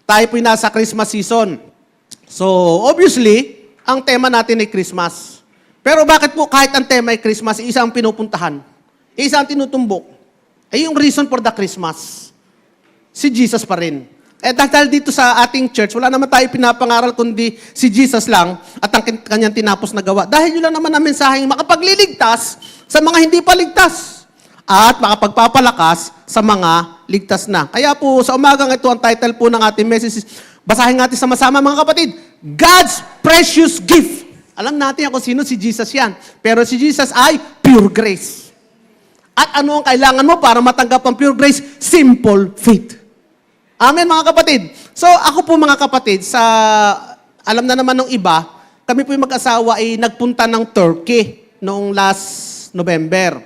Tayo po'y nasa Christmas season. So, obviously, ang tema natin ay Christmas. Pero bakit po kahit ang tema ay Christmas, isa ang pinupuntahan, isa ang tinutumbok, ay yung reason for the Christmas, si Jesus pa rin. Dahil dito sa ating church, wala naman tayo pinapangaral kundi si Jesus lang at ang kanyang tinapos na gawa. Dahil yun lang naman ang mensaheng makapagliligtas sa mga hindi pa ligtas at makapagpapalakas sa mga ligtas na. Kaya po, sa umagang ito, ang title po ng ating message is, basahin natin sama-sama mga kapatid, God's Precious Gift. Alam natin kung sino si Jesus yan. Pero si Jesus ay pure grace. At ano ang kailangan mo para matanggap ang pure grace? Simple faith. Amen mga kapatid. So ako po mga kapatid, alam na naman ng iba, kami po yung mag-asawa ay nagpunta ng Turkey noong last November.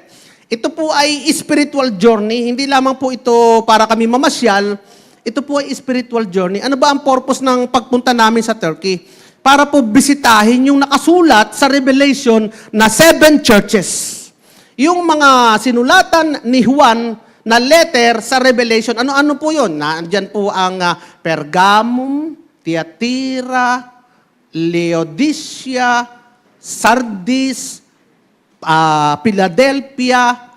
Ito po ay spiritual journey. Hindi lamang po ito para kami mamasyal. Ito po ay spiritual journey. Ano ba ang purpose ng pagpunta namin sa Turkey? Para po bisitahin yung nakasulat sa Revelation na 7 churches. Yung mga sinulatan ni Juan na letter sa Revelation, ano-ano po yun? Nandiyan po ang Pergamum, Thyatira, Laodicea, Sardis, Philadelphia,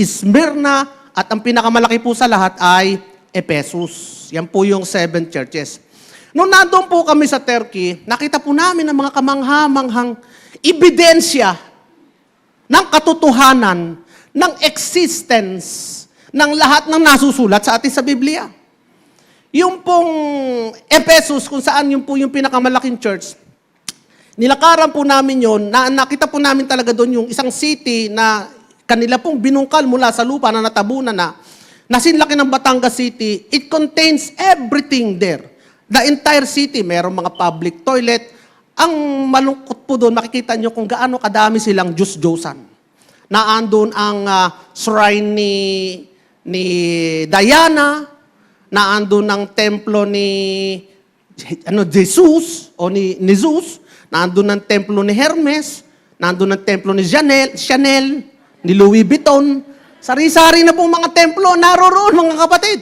Smyrna, at ang pinakamalaki po sa lahat ay Ephesus. Yan po yung 7 churches. Nung nandun po kami sa Turkey, nakita po namin ang mga kamangha-manghang ebidensya ng katotohanan, ng existence, ng lahat ng nasusulat sa atin sa Biblia. Yung pong Ephesus, kung saan yung po yung pinakamalaking church, nilakaran po namin yon, nakita po namin talaga doon yung isang city na kanila pong binungkal mula sa lupa na natabunan na sinlaki ng Batangas City. It contains everything there. The entire city, mayroong mga public toilet. Ang malungkot po doon, makikita nyo kung gaano kadami silang Diyos-Diyosan. Naandun ang shrine ni Diana, naandun ang templo ni Jesus, o ni Zeus, naandun ang templo ni Hermes, naandun ang templo ni Chanel, ni Louis Vuitton. Sari-sari na pong mga templo, naroroon mga kapatid.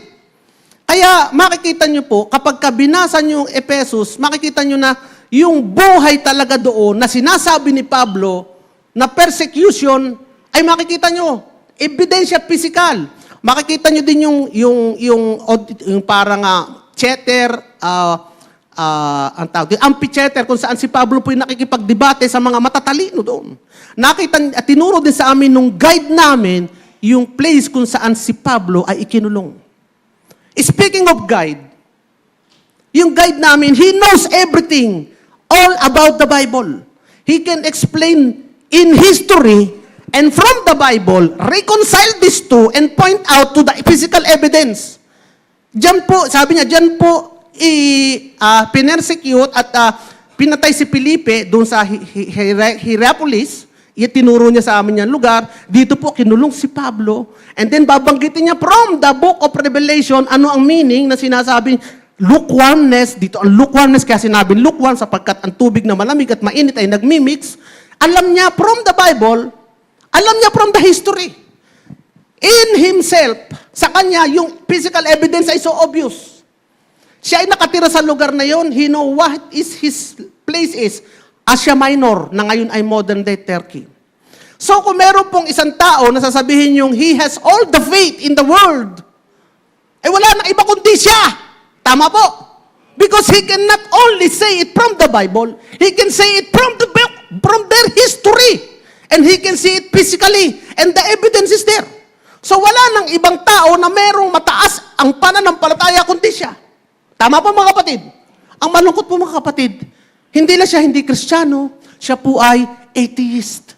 Kaya makikita nyo po, kapag binasa nyo yung Ephesus, makikita nyo na yung buhay talaga doon na sinasabi ni Pablo na persecution, ay makikita nyo, ebidensya physical. Makikita nyo din yung parang theater, ang tawag din, amphitheater, kung saan si Pablo po yung nakikipagdebate sa mga matatalino doon. Nakita at tinuro din sa amin nung guide namin yung place kung saan si Pablo ay ikinulong. Speaking of guide, yung guide namin, he knows everything, all about the Bible. He can explain in history and from the Bible, reconcile these two and point out to the physical evidence. Diyan po, sabi niya, diyan po pinersecute at pinatay si Felipe doon sa Hierapolis. Tinuro niya sa amin yung lugar. Dito po, kinulong si Pablo. And then, babanggitin niya from the book of Revelation, ano ang meaning na sinasabing lukewarmness. Dito ang lukewarmness, kaya sinabing lukewarm sapagkat ang tubig na malamig at mainit ay nagmimix. Alam niya from the Bible, alam niya from the history. In himself, sa kanya, yung physical evidence ay so obvious. Siya ay nakatira sa lugar na yon. He know what is his place is. Asia Minor, na ngayon ay modern day Turkey. So kung meron pong isang tao na sasabihin yung he has all the faith in the world, ay wala nang iba kundi siya. Tama po. Because he can not only say it from the Bible, he can say it from the book, from their history. And he can see it physically. And the evidence is there. So wala nang ibang tao na merong mataas ang pananampalataya kundi siya. Tama po mga kapatid. Ang malungkot po mga kapatid, hindi lang siya hindi Kristiyano, siya po ay atheist.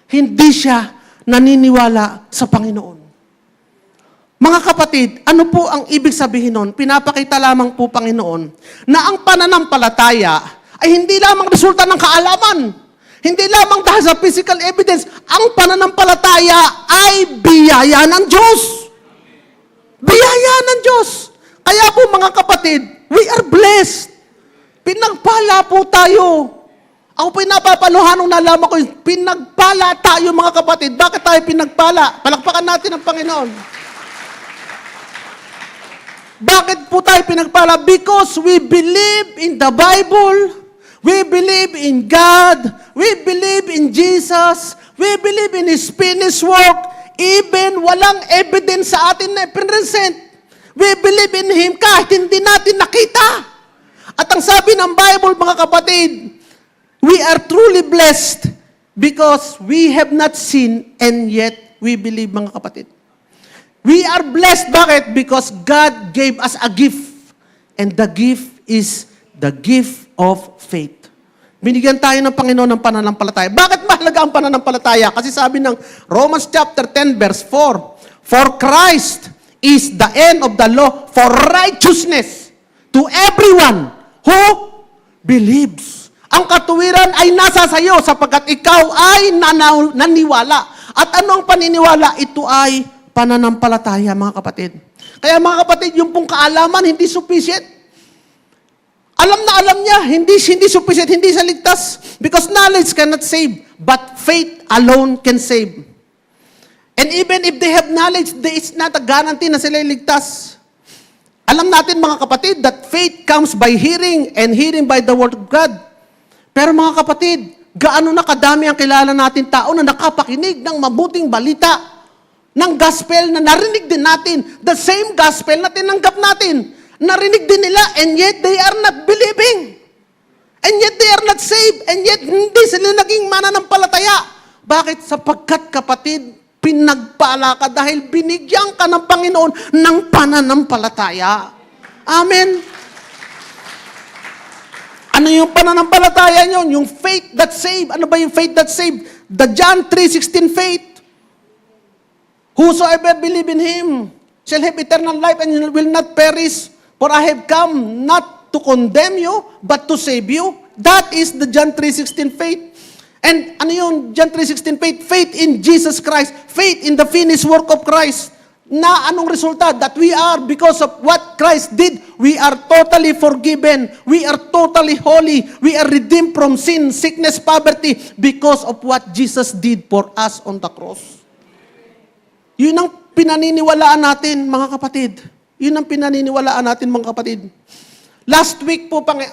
Hindi siya naniniwala sa Panginoon. Mga kapatid, ano po ang ibig sabihin nun? Pinapakita lamang po Panginoon na ang pananampalataya ay hindi lamang resulta ng kaalaman. Hindi lamang dahil sa physical evidence, ang pananampalataya ay biyaya ng Diyos. Biyaya ng Diyos. Kaya po mga kapatid, we are blessed. Pinagpala po tayo. Ako po napapaluhan nung nalaman ko, pinagpala tayo mga kapatid. Bakit tayo pinagpala? Palakpakan natin ang Panginoon. Bakit po tayo pinagpala? Because we believe in the Bible, we believe in God, we believe in Jesus, we believe in His finished work, even walang evidence sa atin na present. We believe in Him kahit hindi natin nakita. At ang sabi ng Bible, mga kapatid, we are truly blessed because we have not seen and yet we believe, mga kapatid. We are blessed. Bakit? Because God gave us a gift. And the gift is the gift of faith. Binigyan tayo ng Panginoon ng pananampalataya. Bakit mahalaga ang pananampalataya? Kasi sabi ng Romans chapter 10 verse 4, For Christ is the end of the law for righteousness to everyone who believes. Ang katuwiran ay nasa sayo sapagkat ikaw ay naniwala. At ano ang paniniwala? Ito ay pananampalataya, mga kapatid. Kaya mga kapatid, yung pong kaalaman, hindi sufficient. Alam na alam niya, hindi sufficient, hindi siya ligtas. Because knowledge cannot save, but faith alone can save. And even if they have knowledge, it's not a guarantee na sila ligtas. Alam natin, mga kapatid, that faith comes by hearing, and hearing by the word of God. Pero mga kapatid, gaano na kadami ang kilala natin tao na nakapakinig ng mabuting balita ng gospel na narinig din natin. The same gospel na tinanggap natin. Narinig din nila, and yet they are not believing. And yet they are not saved. And yet hindi sila naging mananampalataya. Bakit? Sapagkat, kapatid, pinagpala ka dahil binigyan ka ng Panginoon ng pananampalataya. Amen. Ano yung pananampalataya nyo? Yung faith that save. Ano ba yung faith that save? The John 3:16 faith. Whosoever believe in Him shall have eternal life and will not perish. For I have come not to condemn you, but to save you. That is the John 3:16 faith. And ano yung John 3:16 faith? Faith in Jesus Christ. Faith in the finished work of Christ. Na anong resulta? That we are, because of what Christ did, we are totally forgiven. We are totally holy. We are redeemed from sin, sickness, poverty, because of what Jesus did for us on the cross. Yun ang pinaniniwalaan natin, mga kapatid. Yun ang pinaniniwalaan natin, mga kapatid. Last week po, mga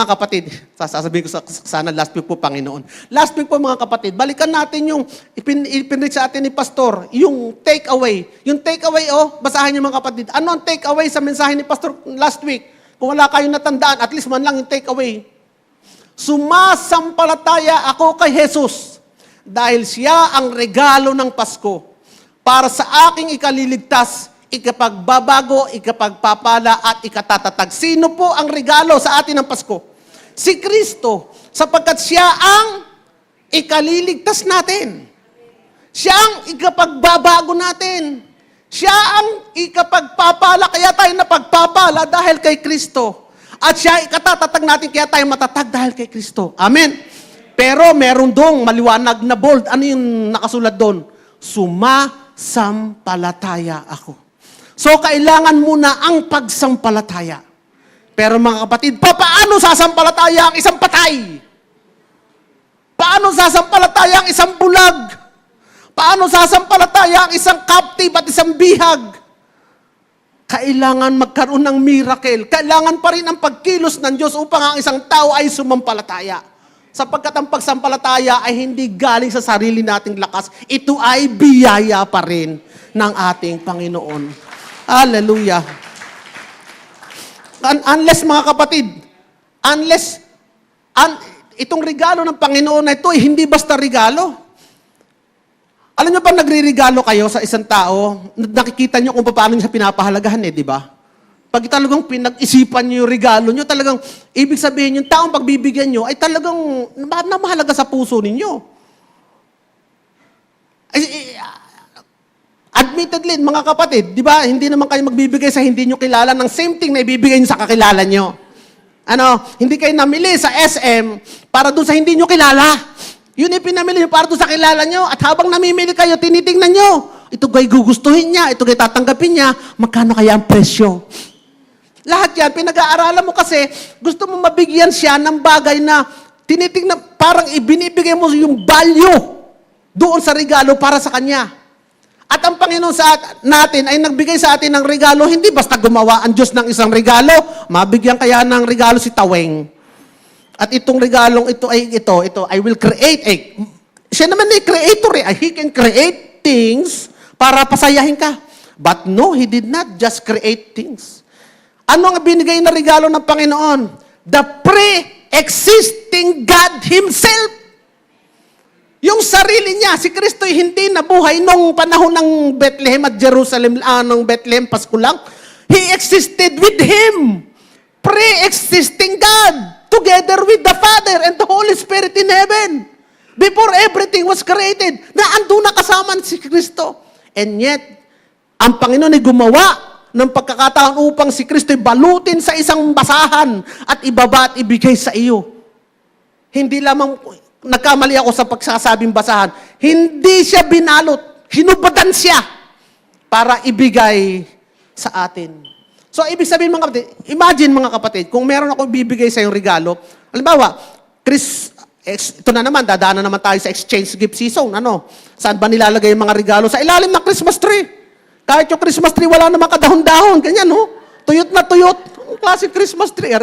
kapatid. Sasabihin ko sana, last week po, Panginoon. Last week po, mga kapatid, balikan natin yung ipinreach sa atin ni Pastor, yung takeaway. Yung takeaway, basahin niyo, mga kapatid. Ano ang takeaway sa mensahe ni Pastor last week? Kung wala kayong natandaan, at least man lang yung takeaway. Sumasampalataya ako kay Jesus dahil siya ang regalo ng Pasko para sa aking ikaliligtas, ikapagbabago, ikapagpapala at ikatatatag. Sino po ang regalo sa atin ng Pasko? Si Kristo, sapagkat siya ang ikaliligtas natin. Siya ang ikapagbabago natin. Siya ang ikapagpapala, kaya tayo napagpapala dahil kay Kristo. At siya ikatatatag natin, kaya tayo matatag dahil kay Kristo. Amen. Pero meron dong maliwanag na bold. Ano yung nakasulat doon? Sumasampalataya ako. So, kailangan muna ang pagsampalataya. Pero mga kapatid, paano sasampalataya ang isang patay? Paano sasampalataya ang isang bulag? Paano sasampalataya ang isang captive at isang bihag? Kailangan magkaroon ng miracle. Kailangan pa rin ang pagkilos ng Diyos upang ang isang tao ay sumampalataya. Sapagkat ang pagsampalataya ay hindi galing sa sarili nating lakas. Ito ay biyaya pa rin ng ating Panginoon. Hallelujah. Unless, mga kapatid, itong regalo ng Panginoon na ito ay hindi basta regalo. Alam niyo pa, nagre-regalo kayo sa isang tao, nakikita niyo kung paano niya pinapahalagahan, di ba? Pag talagang pinag-isipan niyo yung regalo niyo, talagang, ibig sabihin, yung taong pagbibigyan niyo ay talagang mahalaga sa puso ninyo. Admittedly, mga kapatid, di ba, hindi naman kayo magbibigay sa hindi niyo kilala ng same thing na ibibigay niyo sa kakilala niyo. Hindi kayo namili sa SM para doon sa hindi niyo kilala. Yun yung pinamili niyo para doon sa kilala niyo. At habang namimili kayo, tinitingnan niyo. Ito gay gugustuhin niya, ito gay tatanggapin niya, magkano kaya ang presyo? Lahat yan, pinag-aaralan mo kasi gusto mo mabigyan siya ng bagay na tinitingnan, parang ibinibigay mo yung value doon sa regalo para sa kanya. At ang Panginoon natin ay nagbigay sa atin ng regalo, hindi basta gumawa ang Diyos ng isang regalo, mabigyan kaya ng regalo si Taweng. At itong regalong ito, I will create siya naman ay creator he can create things para pasayahin ka. But no, He did not just create things. Ano ang binigay na regalo ng Panginoon? The pre-existing God Himself. Yung sarili niya, si Kristo hindi nabuhay nung panahon ng Bethlehem at Jerusalem, ng Bethlehem, Pasko lang. He existed with Him. Pre-existing God, together with the Father and the Holy Spirit in heaven. Before everything was created, naandun na kasama si Kristo. And yet, ang Panginoon ay gumawa ng pagkakataon upang si Kristo ay balutin sa isang basahan at ibaba at ibigay sa iyo. Hindi lamang nagkamali ako sa pagsasabing basahan. Hindi siya binalot. Hinubatan siya para ibigay sa atin. So, ibig sabihin mga kapatid, imagine mga kapatid, kung meron ako bibigay sa yung regalo, halimbawa, ito na naman, dadaanan naman tayo sa exchange gift season. Saan ba nilalagay yung mga regalo? Sa ilalim ng Christmas tree. Kahit yung Christmas tree, wala namang kadahon-dahon. Ganyan, tuyot na tuyot. Ang classic Christmas tree,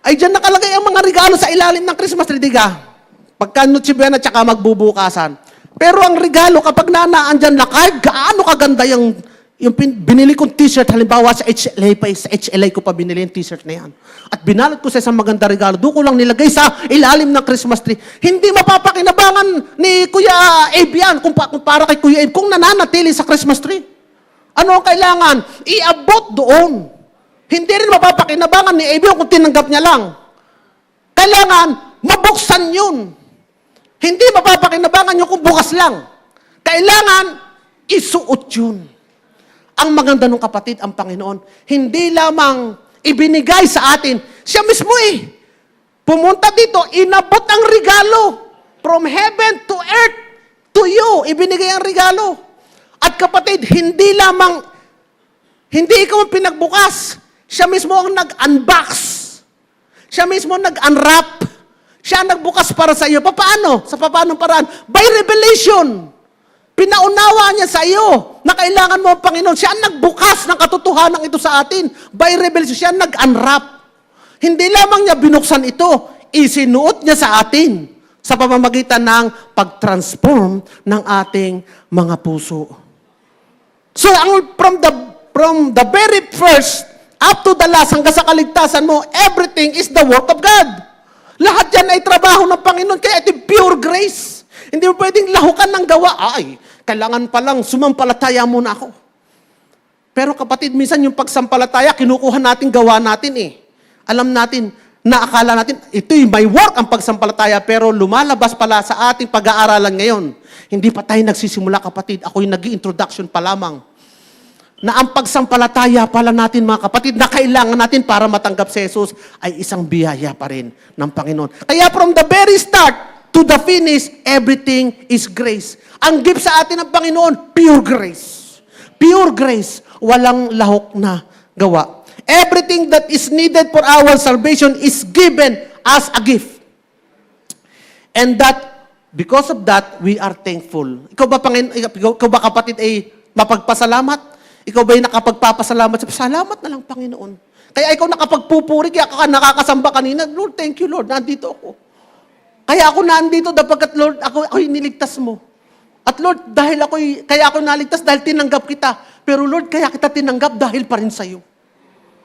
ay dyan nakalagay ang mga regalo sa ilalim ng Christmas tree, diga. Pagka Noche Buena, tsaka magbubukasan. Pero ang regalo, kapag nanaan dyan na, kahit gaano kaganda yung binili kong t-shirt, halimbawa sa HLA ko pa binili yung t-shirt na yan. At binalot ko sa isang maganda regalo, doon ko lang nilagay sa ilalim ng Christmas tree. Hindi mapapakinabangan ni Kuya Abe yan, kung para kay Kuya Abe, kung nananatili sa Christmas tree. Ano ang kailangan? Iabot doon. Hindi rin mapapakinabangan ni Abe kung tinanggap niya lang. Kailangan, mabuksan yun. Hindi mapapakinabangan yun kung bukas lang. Kailangan, isuot yun. Ang maganda ng kapatid, ang Panginoon, hindi lamang ibinigay sa atin, siya mismo pumunta dito, inabot ang regalo. From heaven to earth, to you, ibinigay ang regalo. At kapatid, hindi ikaw ang pinagbukas. Siya mismo ang nag-unbox. Siya mismo nag-unwrap. Siya ang nagbukas para sa iyo. Paano? Sa paanong paraan? By revelation. Pinaunawa niya sa iyo na kailangan mo ang Panginoon. Siya ang nagbukas ng katotohanan ito sa atin. By revelation, siya ang nag-unwrap. Hindi lamang niya binuksan ito, isinuot niya sa atin sa pamamagitan ng pag-transform ng ating mga puso. So, from the very first up to the last, hanggang sa kaligtasan mo, everything is the work of God. Lahat yan ay trabaho ng Panginoon. Kaya ito pure grace. Hindi mo pwedeng lahukan ng gawa. Kailangan palang sumampalataya muna ako. Pero kapatid, minsan yung pagsampalataya, kinukuha natin, gawa natin Alam natin, naakala natin, ito'y may work ang pagsampalataya, pero lumalabas pala sa ating pag-aaralan ngayon. Hindi pa tayo nagsisimula, kapatid. Ako'y nag-i-introduction pa lamang. Na ang pagsampalataya pala natin, mga kapatid, na kailangan natin para matanggap si Jesus ay isang biyaya pa rin ng Panginoon. Kaya from the very start to the finish, everything is grace. Ang gift sa atin ng Panginoon, pure grace. Pure grace. Walang lahok na gawa. Everything that is needed for our salvation is given as a gift. And that, because of that, we are thankful. Ikaw ba kapatid ay mapagpasalamat? Ikaw ba'y nakapagpapasalamat? Salamat na lang, Panginoon. Kaya ikaw nakapagpupuri, kaya ka nakakasamba kanina, Lord, thank you, Lord, nandito ako. Kaya ako nandito, dapagkat, Lord, ako'y niligtas mo. At Lord, kaya ako naligtas dahil tinanggap kita. Pero Lord, kaya kita tinanggap dahil pa rin sa'yo.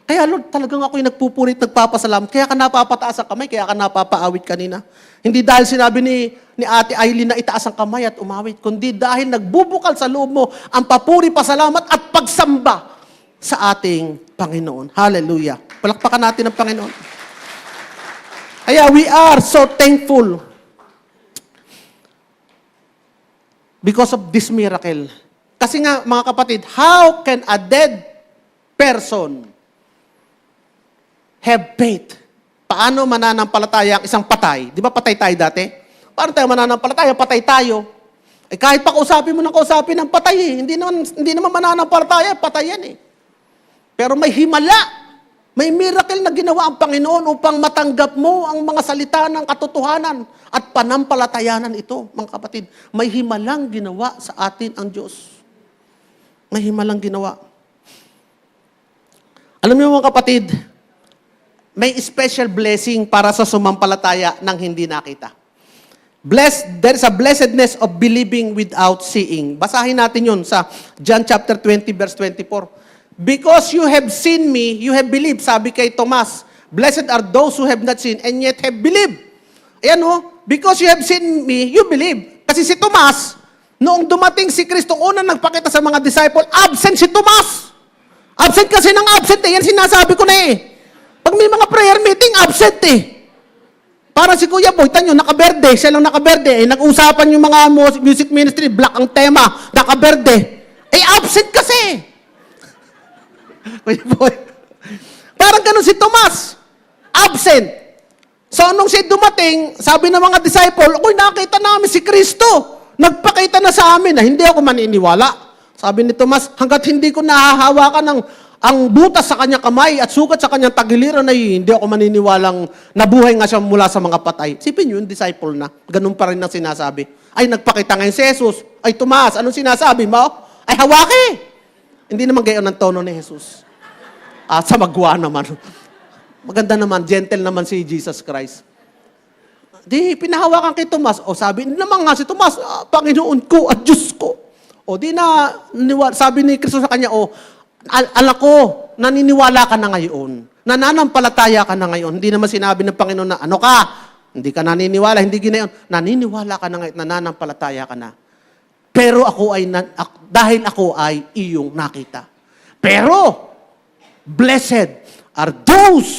Kaya Lord, talagang ako'y nagpupurit, nagpapasalamat. Kaya ka napapataas ang kamay, kaya ka napapaawit kanina. Hindi dahil sinabi ni Ate Aileen na itaas ang kamay at umawit, kundi dahil nagbubukal sa loob mo ang papuri, pasalamat at pagsamba sa ating Panginoon. Hallelujah. Palakpakan natin ang Panginoon. Kaya we are so thankful because of this miracle. Kasi nga, mga kapatid, how can a dead person have faith? Paano mananampalataya ang isang patay? Di ba patay tayo dati? Paano tayo mananampalataya? Patay tayo. Kahit pa kausapin mo ng kausapin ng patay Hindi naman mananampalataya, patay yan Pero may himala May miracle na ginawa ang Panginoon upang matanggap mo ang mga salita ng katotohanan at panampalatayanan ito, mga kapatid. May himalang ginawa sa atin ang Diyos. May himalang ginawa. Alam niyo mga kapatid, may special blessing para sa sumampalataya ng hindi nakita. There is a blessedness of believing without seeing. Basahin natin yun sa John chapter 20, verse 24. Because you have seen me, you have believed. Sabi kay Tomas, blessed are those who have not seen and yet have believed. Ayan o, because you have seen me, you believe. Kasi si Tomas, noong dumating si Kristo, unang nagpakita sa mga disciple, absent si Tomas. Absent kasi ng absent eh. Yan sinasabi ko na eh. Pag may mga prayer meeting, absent eh. Para si Kuya Boy, tanyo, nakaberde. Siya lang nakaberde. Eh, nag-usapan yung mga music ministry, black ang tema, nakaberde. Eh, absent kasi. Kuya Boy. Parang ganun si Tomas. Absent. So, nung siya dumating, sabi ng mga disciple, "Uy, nakita namin si Kristo. Nagpakita na sa amin na hindi ako maniniwala." Sabi ni Tomas, hanggat hindi ko nahahawakan ang butas sa kanyang kamay at sugat sa kanyang tagiliran ay hindi ako maniniwalang nabuhay nga siya mula sa mga patay. Sipin yun, disciple na. Ganun pa rin ang sinasabi. Ay, nagpakita ngayon si Jesus. Ay, Tomas, anong sinasabi mo? Ay, hawaki. Hindi naman gayon ang tono ni Jesus. Sa magwa naman. Maganda naman, gentle naman si Jesus Christ. Di, pinahawakan kay Tomas. O sabi naman nga si Tomas, Panginoon ko at Diyos ko. O di na, sabi ni Kristo sa kanya, anak ko, naniniwala ka na ngayon. Nananampalataya ka na ngayon. Hindi naman sinabi ng Panginoon na, ano ka? Hindi ka naniniwala, hindi ginayon. Naniniwala ka na ngayon, nananampalataya ka na. Pero dahil ako ay iyong nakita. Pero, blessed are those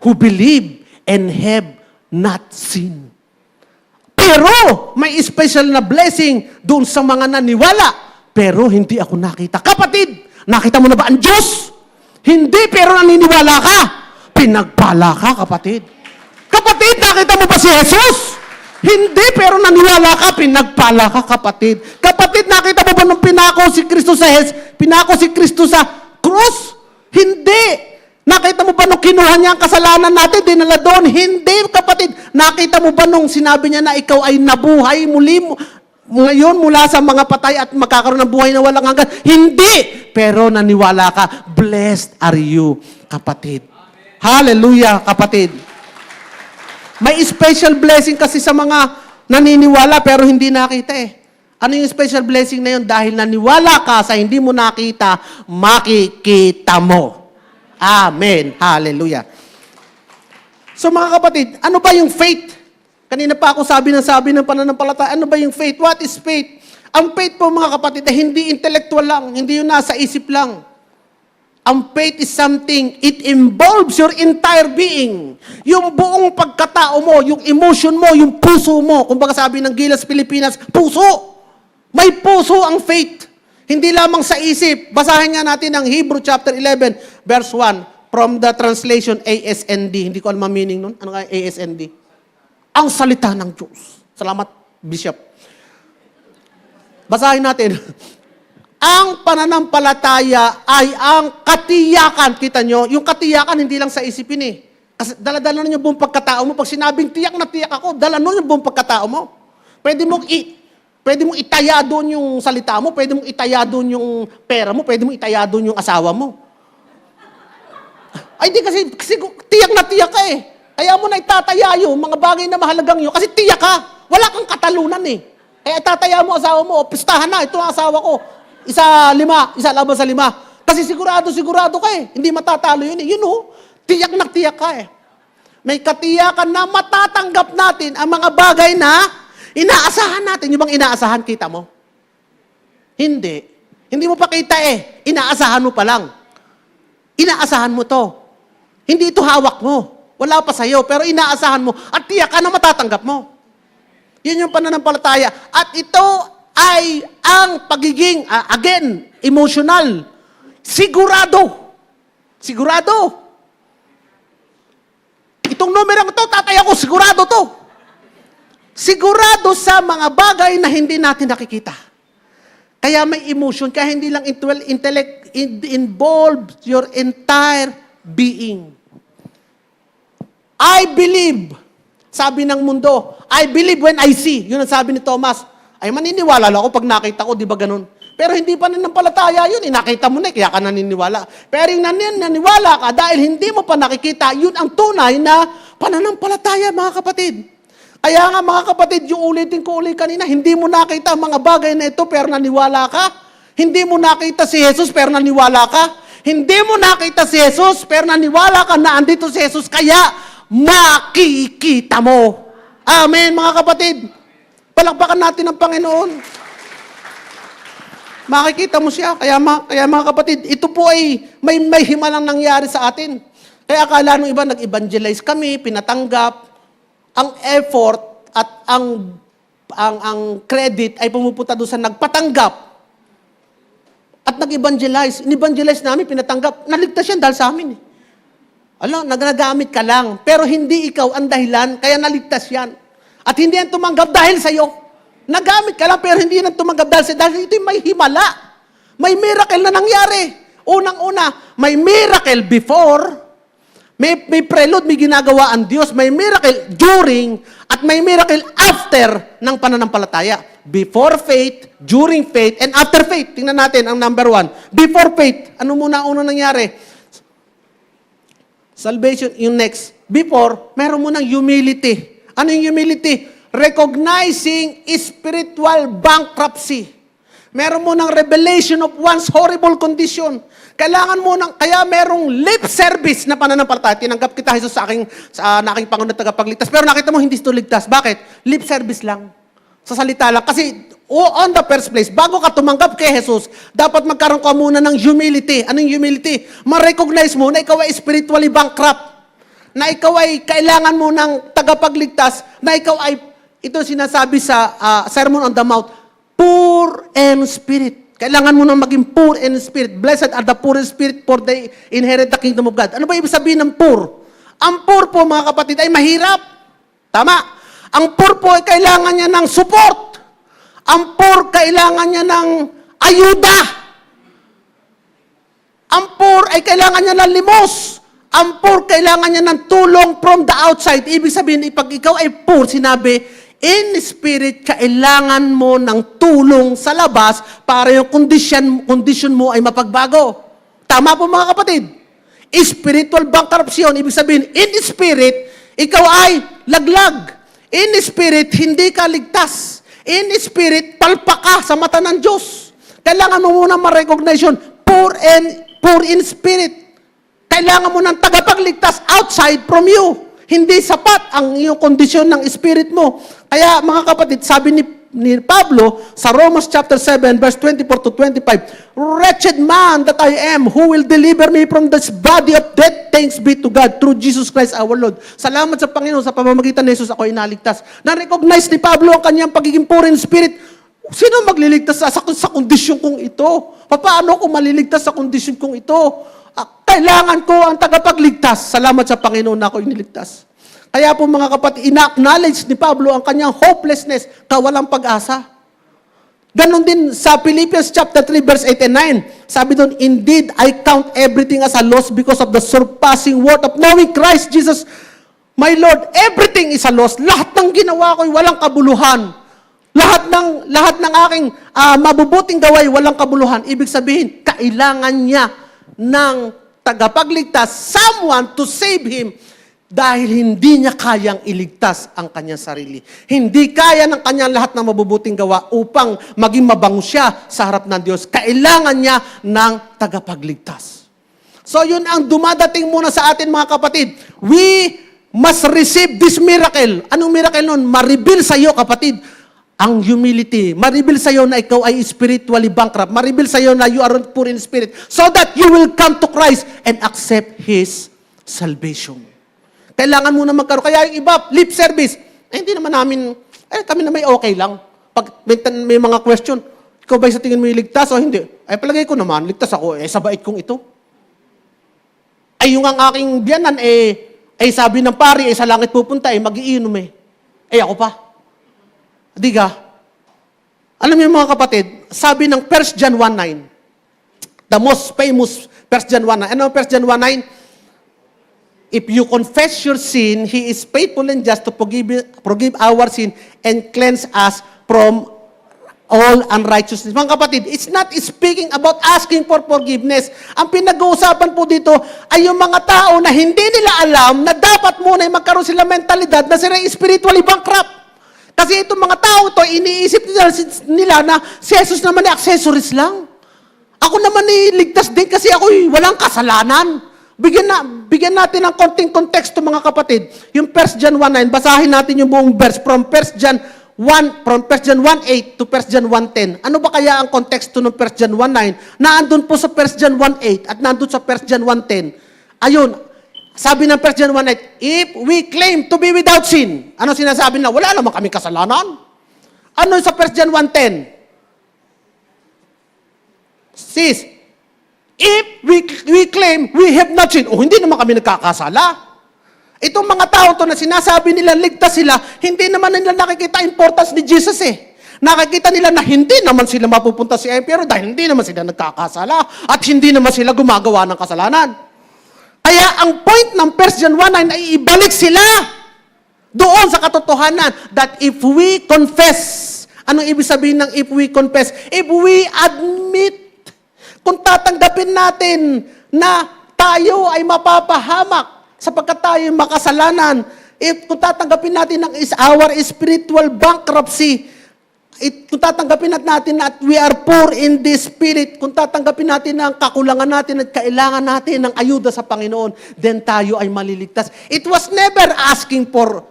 who believe and have not seen. Pero, may special na blessing doon sa mga naniwala. Pero, hindi ako nakita. Kapatid, nakita mo na ba ang Diyos? Hindi, pero naniniwala ka. Pinagpala ka, kapatid. Kapatid, nakita mo ba si Jesus? Hindi, pero naniwala ka, pinagpala ka, kapatid. Kapatid, nakita mo ba nung pinako si Kristo sa krus? Hindi. Nakita mo ba nung kinuha niya ang kasalanan natin, dinala doon? Hindi, kapatid. Nakita mo ba nung sinabi niya na ikaw ay nabuhay muli ngayon mula sa mga patay at magkakaroon ng buhay na walang hanggan? Hindi. Pero naniwala ka, blessed are you, kapatid. Hallelujah, kapatid. May special blessing kasi sa mga naniniwala pero hindi nakita eh. Ano yung special blessing na yun? Dahil naniwala ka sa hindi mo nakita, makikita mo. Amen. Hallelujah. So mga kapatid, ano ba yung faith? Kanina pa ako sabi ng pananampalataya, ano ba yung faith? What is faith? Ang faith po mga kapatid ay hindi intellectual lang, hindi yun nasa isip lang. Ang faith is something, it involves your entire being. Yung buong pagkatao mo, yung emotion mo, yung puso mo. Kung baka sabi ng Gilas Pilipinas, puso. May puso ang faith. Hindi lamang sa isip. Basahin nga natin ang Hebrew chapter 11, verse 1, from the translation ASND. Hindi ko alam ang meaning nun. Ano nga ASND? Ang salita ng Diyos. Salamat, Bishop. Basahin natin. Ang pananampalataya ay ang katiyakan. Kita nyo, yung katiyakan hindi lang sa isipin eh. Kasi dala-dala na yung buong pagkatao mo. Pag sinabing tiyak na tiyak ako, dala nun yung buong pagkatao mo. Pwede mong itaya doon yung salita mo, pwede mong itaya doon yung pera mo, pwede mong itaya doon yung asawa mo. Ay di kasi tiyak na tiyak ka eh. Kaya mo na itataya yung mga bagay na mahalagang yun kasi tiyak ka. Wala kang katalunan eh. Kaya itataya mo asawa mo, pistahan na, ito ang asawa ko. Isa laban sa 5. Kasi sigurado ka eh. Hindi matatalo yun eh. Yun oh, tiyak na tiyak ka eh. May katiyakan na matatanggap natin ang mga bagay na inaasahan natin. Yung bang inaasahan, kita mo? Hindi. Hindi mo pa kita eh. Inaasahan mo pa lang. Inaasahan mo to. Hindi ito hawak mo. Wala pa sa'yo, pero inaasahan mo at tiyak ka na matatanggap mo. Yun yung pananampalataya. At ito ay ang pagiging, again, emotional. Sigurado. Itong numerong ito, tataya ko, sigurado to. Sigurado sa mga bagay na hindi natin nakikita. Kaya may emotion, kaya hindi lang intellect, it involves your entire being. I believe, sabi ng mundo, I believe when I see. Yun ang sabi ni Thomas. Ay, maniniwala lang ako pag nakita ko, di ba ganun? Pero hindi pa nanampalataya yun. Nakita mo na, kaya ka naniniwala. Pero yung naniniwala ka dahil hindi mo pa nakikita, yun ang tunay na pananampalataya, mga kapatid. Kaya nga, mga kapatid, yung ulitin ko ulit kanina, hindi mo nakita ang mga bagay na ito, pero naniwala ka. Hindi mo nakita si Jesus, pero naniwala ka. Hindi mo nakita si Jesus, pero naniwala ka na andito si Jesus, kaya makikita mo. Amen, mga kapatid. Palakpakan natin ang Panginoon. Makikita mo siya. Kaya mga kapatid, ito po ay may himalang nangyari sa atin. Kaya akala nung iba, nag-evangelize kami, pinatanggap. Ang effort at ang credit ay pumupunta doon sa nagpatanggap. At nag-evangelize. In-evangelize namin, pinatanggap. Naligtas yan dahil sa amin. Alam, nagagamit ka lang. Pero hindi ikaw ang dahilan, kaya naligtas yan. At hindi yan tumanggap dahil sa'yo. Nagamit ka lang, pero hindi yan tumanggap dahil ito may himala. May miracle na nangyari. Unang-una, may miracle before, may prelude, may ginagawa ang Diyos, may miracle during, at may miracle after ng pananampalataya. Before faith, during faith, and after faith. Tingnan natin ang number 1. Before faith, ano muna ang unang nangyari? Salvation, yung next. Before, meron mo ng humility. Ano yung humility? Recognizing spiritual bankruptcy. Meron mo ng revelation of one's horrible condition. Kailangan mo ng, kaya merong lip service na pananampalataya. Tinanggap kita, Jesus, sa aking Panginoon at tagapagligtas. Pero nakita mo, hindi ito ligtas. Bakit? Lip service lang. Sa salita lang. Kasi, on the first place, bago ka tumanggap kay Jesus, dapat magkaroon ka muna ng humility. Anong humility? Ma-recognize mo na ikaw ay spiritually bankrupt. Na ikaw ay kailangan mo ng tagapagligtas. Na ikaw ay, ito sinasabi sa Sermon on the Mount, poor in spirit. Kailangan mo nang maging poor in spirit. Blessed are the poor in spirit, for they inherit the kingdom of God. Ano ba ibig sabihin ng poor? Ang poor po, mga kapatid, ay mahirap. Tama. Ang poor po ay kailangan niya ng support. Ang poor, kailangan niya ng ayuda. Ang poor ay kailangan niya ng limos. Ang poor, kailangan niya ng tulong from the outside. Ibig sabihin, pag ikaw ay poor, sinabi, in spirit, kailangan mo ng tulong sa labas para yung condition mo ay mapagbago. Tama po, mga kapatid. Spiritual bankruption, ibig sabihin, in spirit, ikaw ay laglag. In spirit, hindi ka ligtas. In spirit, palpak ka sa mata ng Diyos. Kailangan mo muna ma-recognize yun. Poor in spirit. Kailangan mo ng tagapagligtas outside from you. Hindi sapat ang iyong kondisyon ng spirit mo. Kaya mga kapatid, sabi ni Pablo sa Romans chapter 7 verse 24 to 25, wretched man that I am, who will deliver me from this body of death? Thanks be to God through Jesus Christ our Lord. Salamat sa Panginoon, sa pamamagitan ni Jesus ako inaligtas. Na-recognize ni Pablo ang kanyang pagiging poor in spirit. Sino magliligtas sa kondisyon kong ito? Paano ko maliligtas sa kondisyon kong ito? Kailangan ko ang tagapagligtas. Salamat sa Panginoon na ako iniligtas. Kaya po mga kapatid, ina-acknowledge ni Pablo ang kanyang hopelessness, kawalang pag-asa. Ganon din sa Philippians chapter 3 verse 8 and 9. Sabi doon, indeed, I count everything as a loss because of the surpassing worth of knowing Christ Jesus, my Lord. Everything is a loss. Lahat ng ginawa ko ay walang kabuluhan. Lahat ng aking mabubuting gaway walang kabuluhan. Ibig sabihin, kailangan niya ng tagapagligtas, someone to save him, dahil hindi niya kayang iligtas ang kanyang sarili. Hindi kaya ng kanyang lahat ng mabubuting gawa upang maging mabango siya sa harap ng Diyos. Kailangan niya ng tagapagligtas. So yun ang dumadating muna sa atin, mga kapatid. We must receive this miracle. Anong miracle nun? Ma-reveal sa iyo, kapatid, ang humility. Ma-reveal sa iyo na ikaw ay spiritually bankrupt. Ma-reveal sa iyo na you are poor in spirit. So that you will come to Christ and accept His salvation. Kailangan muna magkaroon. Kaya yung iba, lip service. Hindi naman namin, kami na may okay lang. Pag may mga question, ikaw ba sa tingin mo iligtas o hindi? Palagay ko naman, ligtas ako. Sa bait kong ito. Yung ang aking biyanan, sabi ng pari, sa langit pupunta, magiinom ako pa. Di ka? Alam niyo mga kapatid, sabi ng 1 John 1:9, the most famous 1 John 1:9. Ano ang 1 John 1:9? If you confess your sin, He is faithful and just to forgive our sin and cleanse us from all unrighteousness. Mga kapatid, it's not speaking about asking for forgiveness. Ang pinag-uusapan po dito ay yung mga tao na hindi nila alam na dapat muna ay magkaroon sila mentalidad na sila spiritually bankrupt. Kasi itong mga tao ito, iniisip nila na si Jesus naman ay accessories lang. Ako naman ligtas din kasi ako walang kasalanan. Bigyan natin ng konting konteksto mga kapatid. Yung 1 John 1:9, basahin natin yung buong verse from 1 John 1:8 to 1 John 1:10. Ano ba kaya ang konteksto ng 1 John 1:9 na andun po sa 1 John 1:8 at nandun sa 1 John 1:10? Ayun, sabi ng 1 John 1:8, if we claim to be without sin, ano sinasabi na? Wala naman kami kasalanan. Ano sa 1 John 1:10? Sis, if we claim we have not sinned, hindi naman kami nagkakasala. Itong mga tao to na sinasabi nila ligtas sila, hindi naman nila nakikita importance ni Jesus eh. Nakikita nila na hindi naman sila mapupunta sa impyerno dahil hindi naman sila nagkakasala at hindi naman sila gumagawa ng kasalanan. Kaya ang point ng 1 John 1:9 ay ibalik sila doon sa katotohanan that if we confess, anong ibig sabihin ng if we confess? If we admit, kung tatanggapin natin na tayo ay mapapahamak sapagkat tayo ay makasalanan, kung tatanggapin natin ng our spiritual bankruptcy, kung tatanggapin natin at we are poor in this spirit, kung tatanggapin natin ang kakulangan natin at kailangan natin ng ayuda sa Panginoon, then tayo ay maliligtas. It was never asking for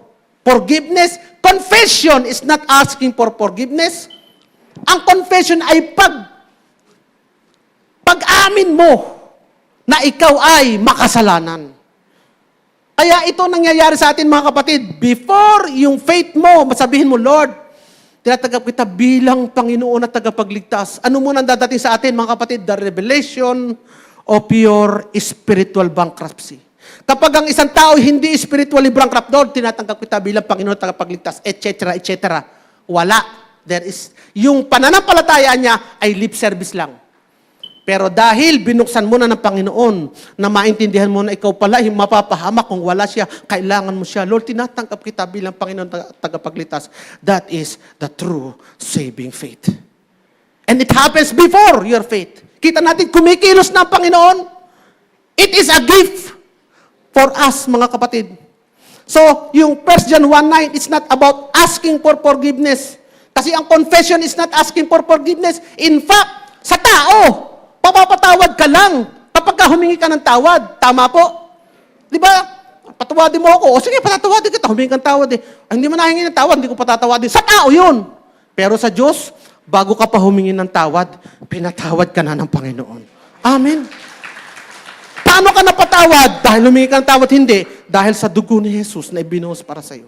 forgiveness. Confession is not asking for forgiveness. Ang confession ay pag-amin mo na ikaw ay makasalanan. Kaya ito nangyayari sa atin mga kapatid. Before yung faith mo, masabihin mo, Lord, tinatanggap kita bilang Panginoon at tagapagligtas. Ano muna ang dadating sa atin mga kapatid? The revelation of your spiritual bankruptcy. Kapag ang isang tao hindi spiritually bankrupt, Lord, tinatanggap kita bilang Panginoon at tagapagligtas, etc., etc. Wala. Yung pananampalataya niya ay lip service lang. Pero dahil binuksan mo na ng Panginoon na maintindihan mo na ikaw pala yung mapapahamak kung wala siya, kailangan mo siya. Lord, tinatanggap kita bilang Panginoon tagapagligtas. That is the true saving faith. And it happens before your faith. Kita natin, kumikilos na ang Panginoon. It is a gift for us, mga kapatid. So, yung 1 John 1:9, it's not about asking for forgiveness. Kasi ang confession is not asking for forgiveness. In fact, sa tao, papapatawad ka lang kapag humingi ka ng tawad. Tama po? Di ba? Patawadin mo ako. O sige, patatawadin kita. Humingi ka ng tawad eh. Hindi mo nahingi ng tawad, hindi ko patatawadin. Sa tao yun. Pero sa Diyos, bago ka pa humingi ng tawad, pinatawad ka na ng Panginoon. Amen. Paano ka napatawad? Dahil humingi ka ng tawad? Hindi. Dahil sa dugo ni Jesus na ibinuhos para sa iyo.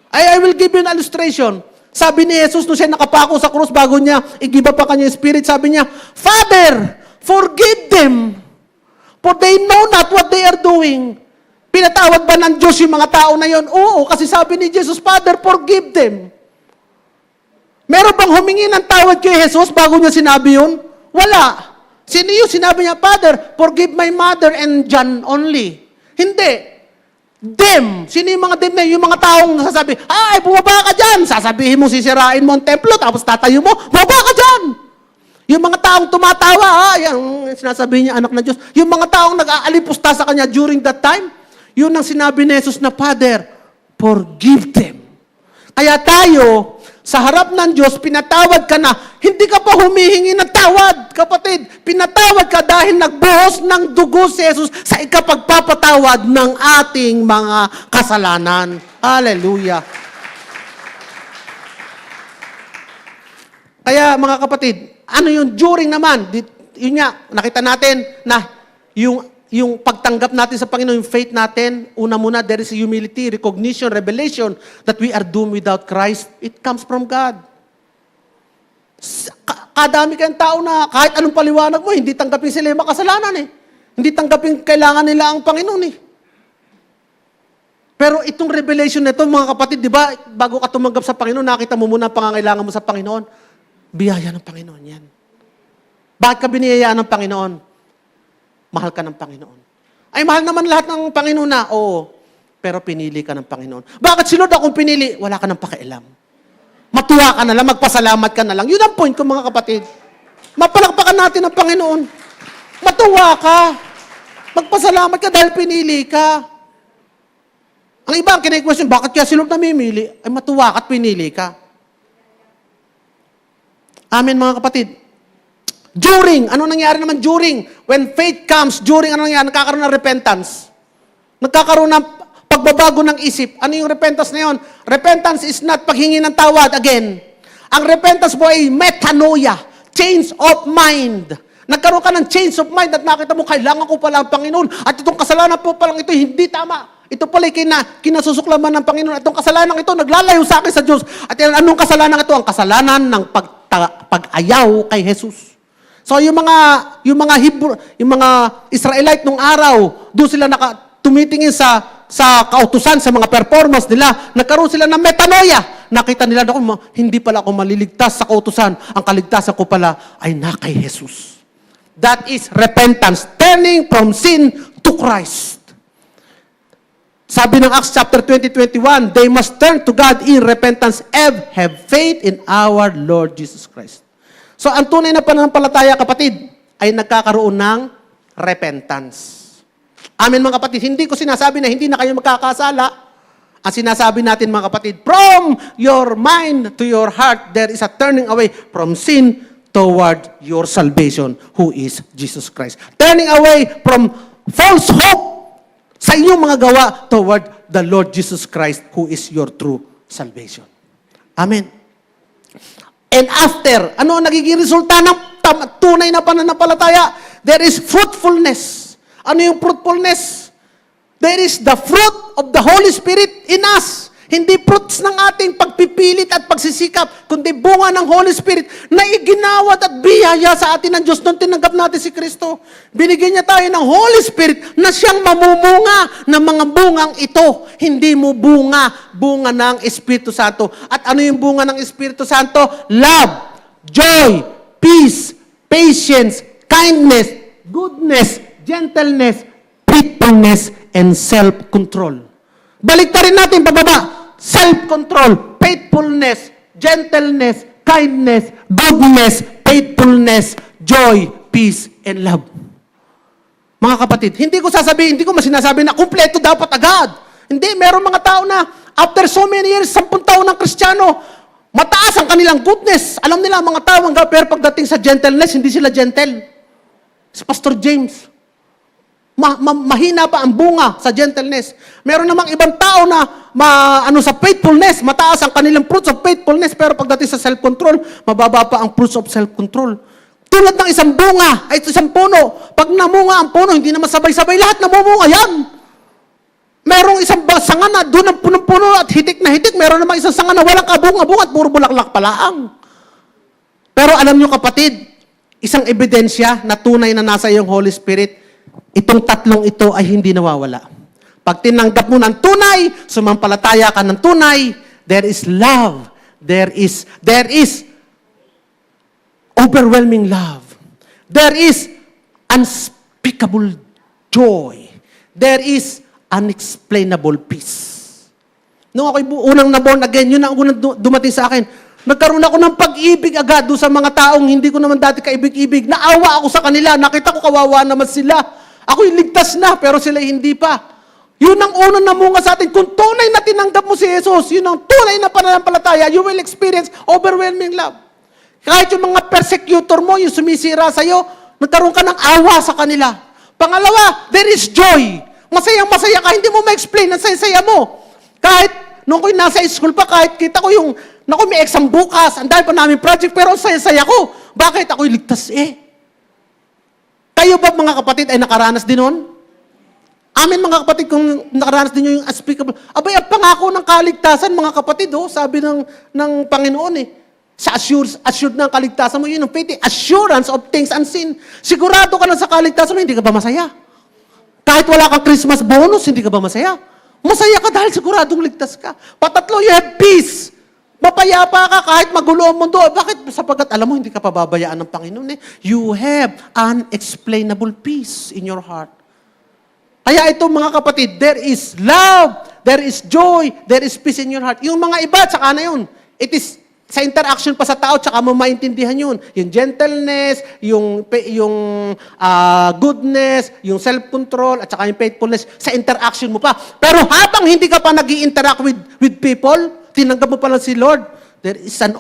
I will give you an illustration. Sabi ni Jesus, nung siya nakapako sa krus, bago niya igiba pa kanya yung spirit, sabi niya, Father, forgive them, for they know not what they are doing. Pinatawad ba ng Diyos yung mga tao na yon? Oo, kasi sabi ni Jesus, Father, forgive them. Meron bang humingi ng tawad kay Jesus bago niya sinabi yun? Wala. Sino yun? Sinabi niya, Father, forgive my mother and John only. Hindi. Them. Sino yung mga them na yung mga taong nasasabi, ay, bumaba ka dyan. Sasabihin mo, sisirain mo ang templo, tapos tatayo mo, bumaba ka dyan. Yung mga taong tumatawa, yung sinasabi niya, anak na Diyos. Yung mga taong nag-aalipusta sa kanya during that time, yun ang sinabi ni Jesus na, Father, forgive them. Kaya tayo, sa harap ng Diyos, pinatawad ka na, hindi ka pa humihingi ng tawad, kapatid. Pinatawad ka dahil nagbuhos ng dugo si Jesus sa ikapagpapatawad ng ating mga kasalanan. Hallelujah. Kaya mga kapatid, ano yung during naman? Yun nga, nakita natin na yung pagtanggap natin sa Panginoon, yung faith natin, una muna, there is humility, recognition, revelation that we are doomed without Christ. It comes from God. Kadami kayong tao na kahit anong paliwanag mo, hindi tanggapin sila yung makasalanan eh. Hindi tanggapin kailangan nila ang Panginoon eh. Pero itong revelation na ito, mga kapatid, di ba, bago ka tumanggap sa Panginoon, nakita mo muna ang pangangailangan mo sa Panginoon. Biyaya ng Panginoon yan. Bakit ka biniyayaan ng Panginoon? Mahal ka ng Panginoon. Ay, mahal naman lahat ng Panginoon na. Oo, pero pinili ka ng Panginoon. Bakit si Lord akong pinili? Wala ka ng pakialam. Matuwa ka na lang, magpasalamat ka na lang. Yun ang point ko, mga kapatid. Mapalakpakan natin ang Panginoon. Matuwa ka. Magpasalamat ka dahil pinili ka. Ang iba ang kine-question, bakit kaya si Lord namimili? Ay, matuwa ka at pinili ka. Amen, mga kapatid. During, ano nangyari naman during? When faith comes, during, ano nangyari? Nagkakaroon ng repentance. Nagkakaroon ng pagbabago ng isip. Ano yung repentance na yun? Repentance is not paghingi ng tawad again. Ang repentance po ay metanoia, change of mind. Nagkaroon ka ng change of mind at nakita mo, kailangan ko pala ang Panginoon. At itong kasalanan po palang ito, hindi tama. Ito pala kinasusuklaman ng Panginoon. At itong kasalanan ito, naglalayo sa akin sa Diyos. At anong kasalanan ito? Ang kasalanan ng pag-ayaw kay Jesus. So yung mga Hebrew, yung mga Israelite nung araw, doon sila tumitingin sa kautusan, sa mga performance nila, nagkaroon sila ng metanoia. Nakita nila, hindi pala ako maliligtas sa kautusan. Ang kaligtasan ko pala ay na kay Jesus. That is repentance, turning from sin to Christ. Sabi ng Acts chapter 20:21, they must turn to God in repentance and have faith in our Lord Jesus Christ. So, ang tunay na pananampalataya, kapatid, ay nagkakaroon ng repentance. Amen, mga kapatid. Hindi ko sinasabi na hindi na kayo magkakasala. Ang sinasabi natin, mga kapatid, from your mind to your heart, there is a turning away from sin toward your salvation, who is Jesus Christ. Turning away from false hope sa inyong mga gawa toward the Lord Jesus Christ, who is your true salvation. Amen. And after, ano ang nagiging resulta ng tunay na pananampalataya? There is fruitfulness. Ano yung fruitfulness? There is the fruit of the Holy Spirit in us. Hindi fruits ng ating pagpipilit at pagsisikap, kundi bunga ng Holy Spirit na iginawad at biyaya sa atin ng Diyos nung tinanggap natin si Kristo. Binigyan niya tayo ng Holy Spirit na siyang mamumunga ng mga bungang ito. Hindi mo bunga ng Espiritu Santo. At ano yung bunga ng Espiritu Santo? Love, joy, peace, patience, kindness, goodness, gentleness, faithfulness, and self-control. Baliktarin natin pababa. Self-control, faithfulness, gentleness, kindness, goodness, faithfulness, joy, peace, and love. Mga kapatid, hindi ko sinasabi na kumpleto dapat agad. Hindi, meron mga tao na after so many years, 10 taon ng Kristiyano, mataas ang kanilang goodness. Alam nila mga tao, pero pagdating sa gentleness, hindi sila gentle. Si Pastor James, mahina pa ang bunga sa gentleness. Meron namang ibang tao na sa faithfulness, mataas ang kanilang fruits of faithfulness, pero pagdating sa self-control, mababa pa ang fruits of self-control. Tulad ng isang bunga, ay isang puno. Pag namunga ang puno, hindi naman sabay-sabay lahat namumunga yan. Merong isang sanga na doon ang punong-puno at hitik na hitik. Meron namang isang sanga na walang kabunga-bunga at puro bulaklak palaang. Pero alam nyo, kapatid, isang ebidensya na tunay na nasa iyong Holy Spirit, itong tatlong ito ay hindi nawawala. Pag tinanggap mo ng tunay, sumampalataya ka ng tunay, there is love. There is overwhelming love. There is unspeakable joy. There is unexplainable peace. Nung ako'y unang na-born again, yun ang unang dumating sa akin. Nagkaroon ako ng pag-ibig agad doon sa mga taong hindi ko naman dati kaibig-ibig. Naawa ako sa kanila. Nakita ko kawawa naman sila. Ako'y ligtas na, pero sila hindi pa. Yun ang unang namunga sa atin. Kung tunay na tinanggap mo si Jesus, yun ang tunay na pananampalataya, you will experience overwhelming love. Kahit yung mga persecutor mo, yung sumisira sa'yo, nagkaroon ka ng awa sa kanila. Pangalawa, there is joy. Masayang-masaya ka, hindi mo ma-explain, ang saya-saya mo. Kahit, nung ako'y nasa school pa, kahit kita ko yung, may exam bukas, ang dahil pa namin project, pero ang saya-saya ko. Bakit? Ako'y ligtas Kayo ba, mga kapatid, ay nakaranas din nun? Amin, mga kapatid, kung nakaranas din nyo yung unspeakable. Abay, ang pangako ng kaligtasan, mga kapatid, sabi ng Panginoon sa assured ng kaligtasan mo, yun ang faith, assurance of things unseen. Sigurado ka na sa kaligtasan mo, hindi ka ba masaya? Kahit wala kang Christmas bonus, hindi ka ba masaya? Masaya ka dahil siguradong ligtas ka. Patatlo, you have peace. Mapayapa ka kahit magulo ang mundo. Bakit? Sapagkat alam mo, hindi ka pababayaan ng Panginoon. You have unexplainable peace in your heart. Kaya ito mga kapatid, there is love, there is joy, there is peace in your heart. Yung mga iba, tsaka na yun. It is sa interaction pa sa tao, tsaka mo maintindihan yun. Yung gentleness, yung goodness, yung self-control, at tsaka yung faithfulness, sa interaction mo pa. Pero habang hindi ka pa nag-i-interact with people, tinanggap mo pa lang si Lord, there is an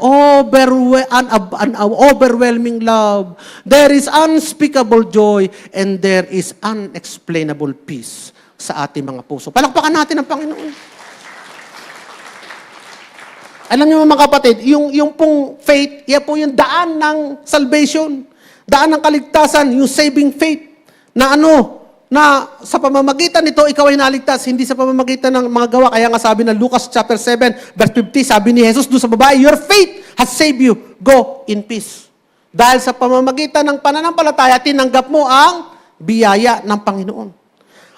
overwhelming love. There is unspeakable joy, and there is unexplainable peace sa ating mga puso. Palakpakan natin ang Panginoon. Alam niyo mga kapatid, yung pong faith, yan po yung daan ng salvation, daan ng kaligtasan, yung saving faith, na na sa pamamagitan nito, ikaw ay naligtas, hindi sa pamamagitan ng mga gawa. Kaya nga sabi ng Lucas chapter 7, verse 50, sabi ni Jesus doon sa babae, your faith has saved you. Go in peace. Dahil sa pamamagitan ng pananampalataya, tinanggap mo ang biyaya ng Panginoon.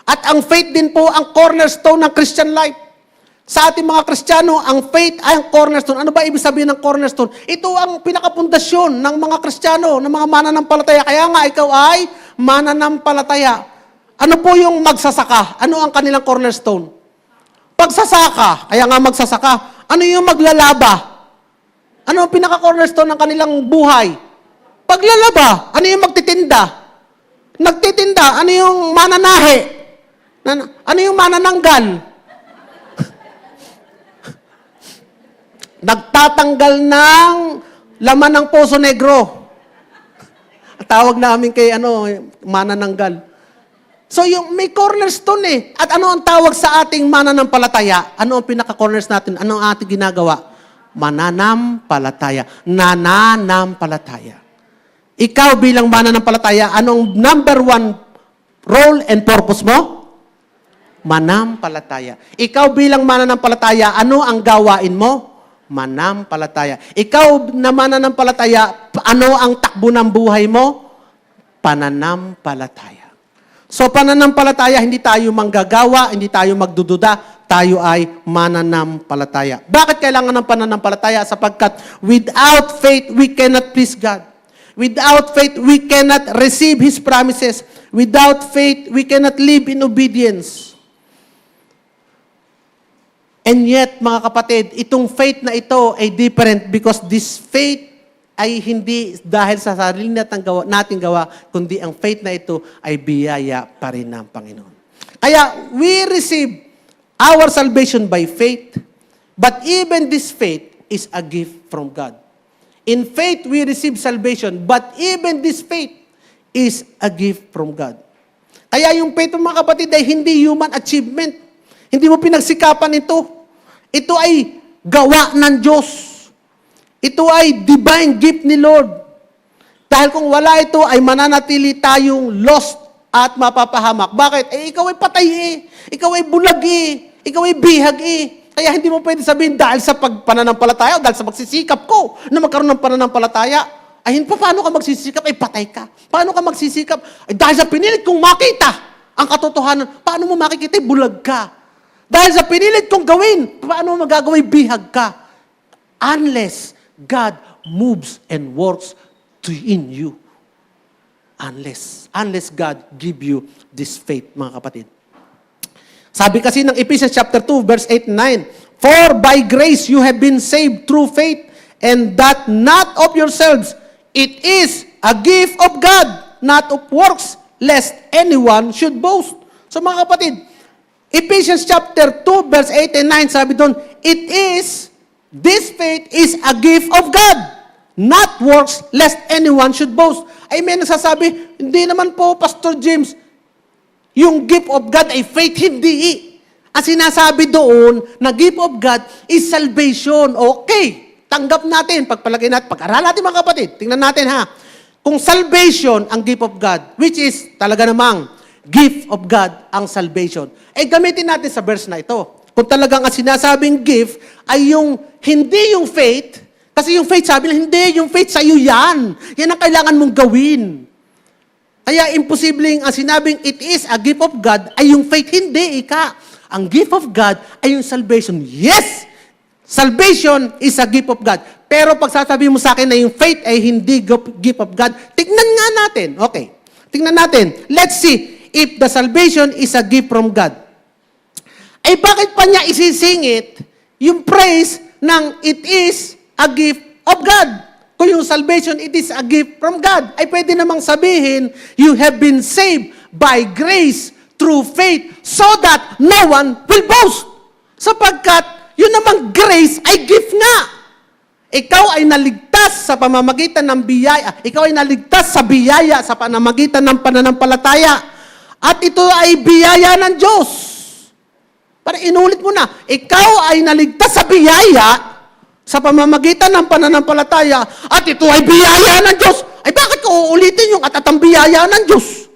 At ang faith din po ang cornerstone ng Christian life. Sa ating mga Kristiyano, ang faith ay ang cornerstone. Ano ba ibig sabihin ng cornerstone? Ito ang pinakapundasyon ng mga Kristiyano, ng mga mananampalataya. Kaya nga ikaw ay mananampalataya. Ano po yung magsasaka? Ano ang kanilang cornerstone? Pagsasaka. Kaya nga magsasaka. Ano yung maglalaba? Ano ang pinaka-cornerstone ng kanilang buhay? Paglalaba. Ano yung magtitinda? Nagtitinda. Ano yung mananahe? Ano yung manananggal? Nagtatanggal ng laman ng Poso Negro. Tawag namin kay manananggal. So yung may cornerstone eh. At ano ang tawag sa ating mananampalataya? Ano ang pinaka-corners natin? Ano ang ating ginagawa? Mananampalataya. Nananampalataya. Ikaw bilang mananampalataya, anong number one role and purpose mo? Manampalataya. Ikaw bilang mananampalataya, ano ang gawain mo? Manampalataya. Ikaw na mananampalataya, ano ang takbo ng buhay mo? Pananampalataya. So pananampalataya, hindi tayo manggagawa, hindi tayo magdududa, tayo ay mananampalataya. Bakit kailangan ng pananampalataya? Sapagkat without faith, we cannot please God. Without faith, we cannot receive His promises. Without faith, we cannot live in obedience. And yet, mga kapatid, itong faith na ito ay different because this faith ay hindi dahil sa sarili nating gawa, kundi ang faith na ito ay biyaya pa rin ng Panginoon. Kaya, we receive our salvation by faith, but even this faith is a gift from God. In faith, we receive salvation, but even this faith is a gift from God. Kaya yung faith mga kapatid ay hindi human achievement. Hindi mo pinagsikapan ito. Ito ay gawa ng Diyos. Ito ay divine gift ni Lord. Dahil kung wala ito, ay mananatili tayong lost at mapapahamak. Bakit? Ikaw ay patay Ikaw ay bulag Ikaw ay bihag Kaya hindi mo pwede sabihin dahil sa pananampalataya o dahil sa magsisikap ko na magkaroon ng pananampalataya, ay paano ka magsisikap? Ay patay ka. Paano ka magsisikap? Ay dahil sa pinilit kong makita ang katotohanan, paano mo makikita? Bulag ka. Dahil sa pinilit kong gawin, paano mo magagawin? Bihag ka. Unless God moves and works in you. Unless God give you this faith, mga kapatid. Sabi kasi ng Ephesians chapter 2, verse 8 and 9, for by grace you have been saved through faith, and that not of yourselves, it is a gift of God, not of works, lest anyone should boast. So mga kapatid, Ephesians chapter 2, verse 8 and 9, sabi doon, this faith is a gift of God, not works, lest anyone should boast. Ay may nagsasabi, hindi naman po, Pastor James, yung gift of God ay faith, hindi. Ang sinasabi doon, na gift of God is salvation. Okay, tanggap natin, pagpalagay natin, pag-aralan natin mga kapatid, tingnan natin ha. Kung salvation ang gift of God, which is talaga namang gift of God ang salvation. Gamitin natin sa verse na ito. Kung talagang ang sinasabing gift ay hindi yung faith, kasi yung faith, sabi na, hindi, yung faith sa'yo yan. Yan ang kailangan mong gawin. Kaya imposibleng ang sinabing it is a gift of God ay yung faith, hindi, Ang gift of God ay yung salvation. Yes! Salvation is a gift of God. Pero pag sasabihin mo sa akin na yung faith ay hindi gift of God, tignan nga natin. Okay. Tignan natin. Let's see. if the salvation is a gift from God. Eh bakit pa niya isisingit yung praise ng it is a gift of God? Kung yung salvation, it is a gift from God, ay pwede namang sabihin, you have been saved by grace through faith so that no one will boast. Sapagkat yun namang grace ay gift nga. Ikaw ay naligtas sa pamamagitan ng biyaya. Ikaw ay naligtas sa biyaya sa pamamagitan ng pananampalataya. At ito ay biyaya ng Diyos. Para inulit mo na, ikaw ay naligtas sa biyaya sa pamamagitan ng pananampalataya. At ito ay biyaya ng Diyos. Ay bakit ko uulitin yung atatang biyaya ng Diyos?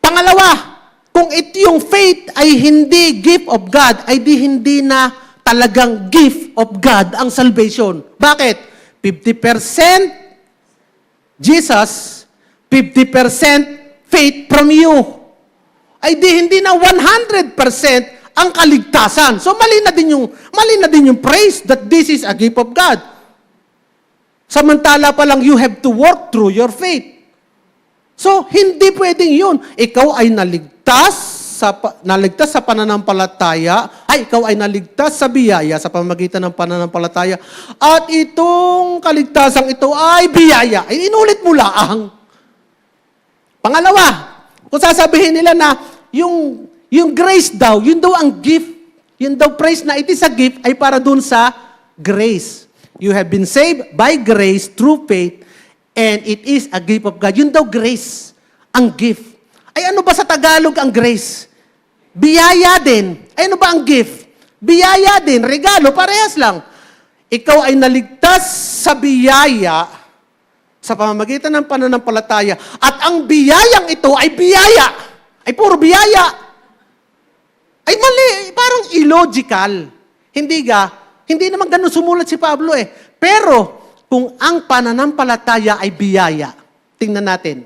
Pangalawa, kung ito yung faith ay hindi gift of God, ay hindi na talagang gift of God ang salvation. Bakit? 50% Jesus, 50% faith from you. Ay hindi na 100% ang kaligtasan. So mali na din yung praise that this is a gift of God. Samantala pa lang you have to work through your faith. So, hindi pwedeng yun. Ikaw ay naligtas sa pananampalataya, ikaw ay naligtas sa biyaya sa pamamagitan ng pananampalataya, at itong kaligtasang ito ay biyaya. Ay, inulit mo lang. Pangalawa, kung sasabihin nila na yung grace daw, yun daw ang gift, yun daw praise na it is a gift, ay para dun sa grace. You have been saved by grace through faith, and it is a gift of God. Yun daw grace, ang gift. Ay ano ba sa Tagalog ang grace? Biyaya din. Ay ano ba ang gift? Biyaya din, regalo, parehas lang. Ikaw ay naligtas sa biyaya sa pamamagitan ng pananampalataya. At ang biyayang ito ay biyaya. Ay puro biyaya. Ay mali, parang illogical. Hindi naman ganun sumulat si Pablo eh. Pero, kung ang pananampalataya ay biyaya, tingnan natin.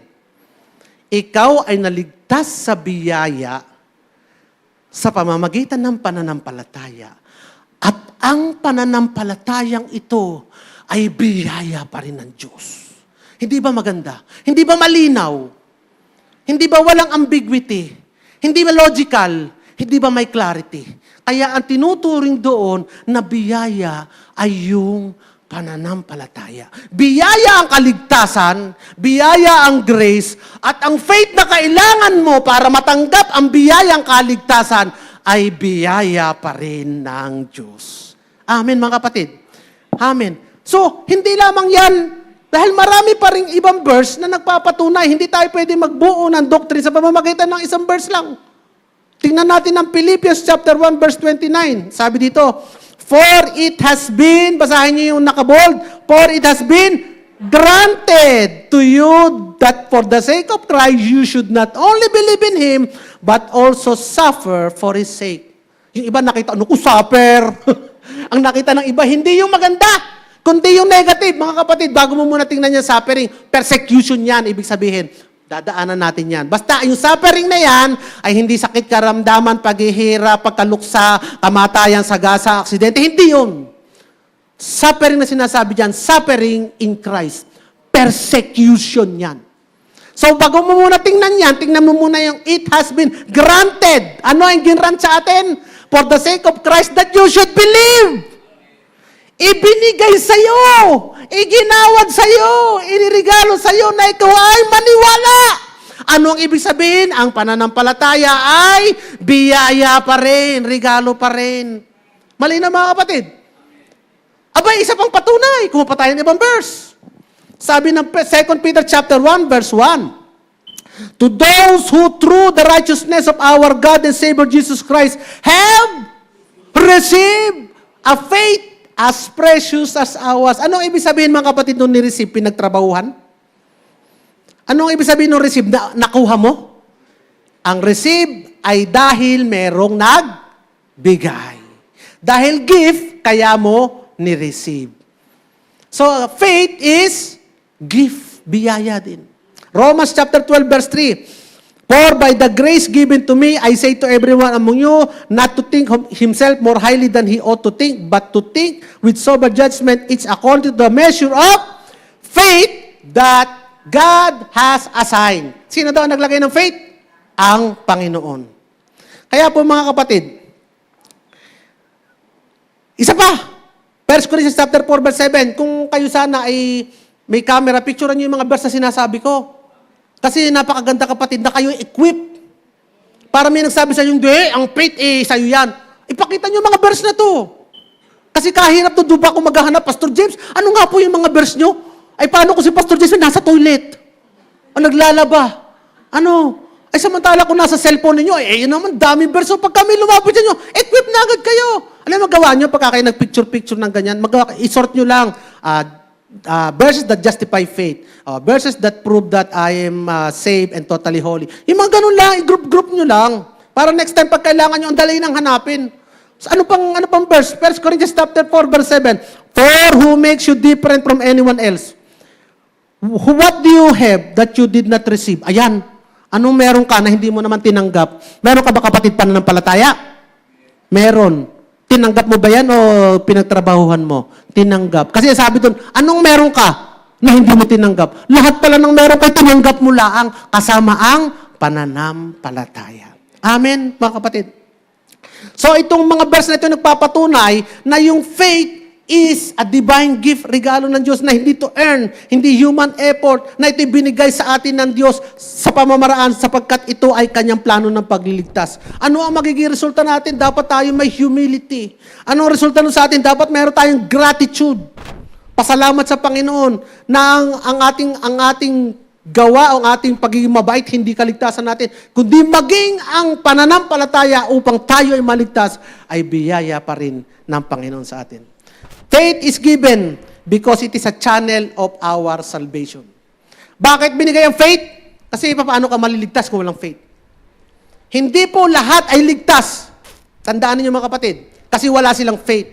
Ikaw ay naligtas sa biyaya sa pamamagitan ng pananampalataya. At ang pananampalatayang ito ay biyaya pa rin ng Diyos. Hindi ba maganda? Hindi ba malinaw? Hindi ba walang ambiguity? Hindi ba logical? Hindi ba may clarity? Kaya ang tinuturing doon na biyaya ay yung pananampalataya. Biyaya ang kaligtasan, biyaya ang grace, at ang faith na kailangan mo para matanggap ang biyayang kaligtasan ay biyaya pa rin ng Diyos. Amen, mga kapatid. Amen. So, hindi lamang yan, dahil marami pa ring ibang verse na nagpapatunay, hindi tayo pwede magbuo ng doctrine sa pamamagitan ng isang verse lang. Tingnan natin ang Philippians chapter 1 verse 29. Sabi dito, for it has been, basahin niyo yung nakabold, for it has been granted to you that for the sake of Christ you should not only believe in Him, but also suffer for His sake. Yung iba nakita, ano ko, suffer? Ang nakita ng iba, hindi yung maganda, kundi yung negative. Mga kapatid, bago mo muna tingnan yung suffering, persecution yan, ibig sabihin, dadaanan natin yan. Basta yung suffering na yan ay hindi sakit karamdaman, paghihirap, pagkaluksa, kamatayan, sagasa, aksidente. Hindi yun. Suffering na sinasabi dyan, suffering in Christ. Persecution yan. So bago mo muna tingnan yan, tingnan mo muna yung it has been granted. Ano ang ginrant sa atin? For the sake of Christ that you should believe. Ibinigay sa'yo, iginawad sa'yo, iniregalo sa'yo na ikaw ay maniwala. Ano ang ibig sabihin? Ang pananampalataya ay biyaya pa rin, regalo pa rin. Mali na mga kapatid. Abay, isa pang patunay, kumuha tayo ng ibang verse. Sabi ng 2 Peter chapter 1, verse 1, to those who through the righteousness of our God and Savior Jesus Christ have received a faith as precious as ours. Anong ibig sabihin mga kapatid nung ni-receive, pinagtrabahuhan? Anong ibig sabihin nung receive na nakuha mo? Ang receive ay dahil merong nagbigay. Dahil gift, kaya mo ni-receive. So, faith is gift, biyaya din. Romans chapter 12 verse 3, for by the grace given to me, I say to everyone among you, not to think of himself more highly than he ought to think, but to think with sober judgment, each according to the measure of faith that God has assigned. Sino daw ang naglagay ng faith? Ang Panginoon. Kaya po mga kapatid, isa pa, 1 Corinthians chapter 4 verse 7, kung kayo sana ay may camera, picturean niyo yung mga verse na sinasabi ko. Kasi napakaganda kapatid na kayo equipped. Para may nagsabi sa inyo, hindi, ang faith sa'yo yan. Ipakita niyo mga verse na to. Kasi kahirap to, duba kung maghahanap, Pastor James, ano nga po yung mga verse niyo? Ay paano kung si Pastor James nasa toilet? O naglalaba? Ano? Ay samantala kung nasa cellphone ninyo, yun naman, daming verse. So pag kami lumapit sa inyo, equip na agad kayo. Alam mo, magawa nyo, pagka kayo nag-picture-picture ng ganyan, isort nyo lang, verses that justify faith, verses that prove that I am saved and totally holy. Yung mga ganun lang, i-group nyo lang. Para next time, pag kailangan nyo, ang dali nang hanapin. So, ano pang verse? 1 Corinthians chapter 4, verse 7. For who makes you different from anyone else? What do you have that you did not receive? Ayan. Anong meron ka na hindi mo naman tinanggap? Meron ka ba kapatid pananampalataya? Meron. Tinanggap mo ba yan o pinagtrabahuhan mo? Tinanggap. Kasi sabi doon, anong meron ka na hindi mo tinanggap? Lahat pala ng meron ka, tinanggap mo lang kasama ang pananampalataya. Amen, mga kapatid. So itong mga verse na ito nagpapatunay na yung faith is a divine gift, regalo ng Diyos na hindi to earn, hindi human effort, na ito'y binigay sa atin ng Diyos sa pamamaraan sapagkat ito ay kanyang plano ng pagliligtas. Ano ang magiging resulta natin? Dapat tayo may humility. Ano ang resulta nun sa atin? Dapat mayroon tayong gratitude. Pasalamat sa Panginoon na ang ating gawa o ang ating pagiging mabait, hindi kaligtasan natin, kundi maging ang pananampalataya upang tayo ay maligtas, ay biyaya pa rin ng Panginoon sa atin. Faith is given because it is a channel of our salvation. Bakit binigay ang faith? Kasi paano ka maliligtas kung walang faith? Hindi po lahat ay ligtas. Tandaan niyo mga kapatid, kasi wala silang faith.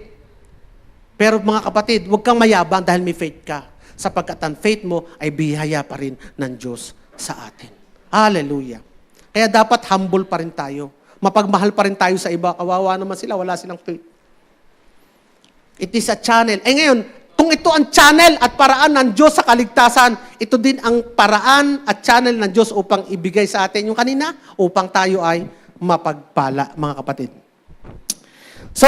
Pero mga kapatid, huwag kang mayabang dahil may faith ka. Sapagkat ang faith mo ay biyaya pa rin ng Diyos sa atin. Hallelujah. Kaya dapat humble pa rin tayo. Mapagmahal pa rin tayo sa iba. Kawawa naman sila, wala silang faith. It is a channel. Ngayon, kung ito ang channel at paraan ng Diyos sa kaligtasan, ito din ang paraan at channel ng Diyos upang ibigay sa atin yung kanina, upang tayo ay mapagpala, mga kapatid. So,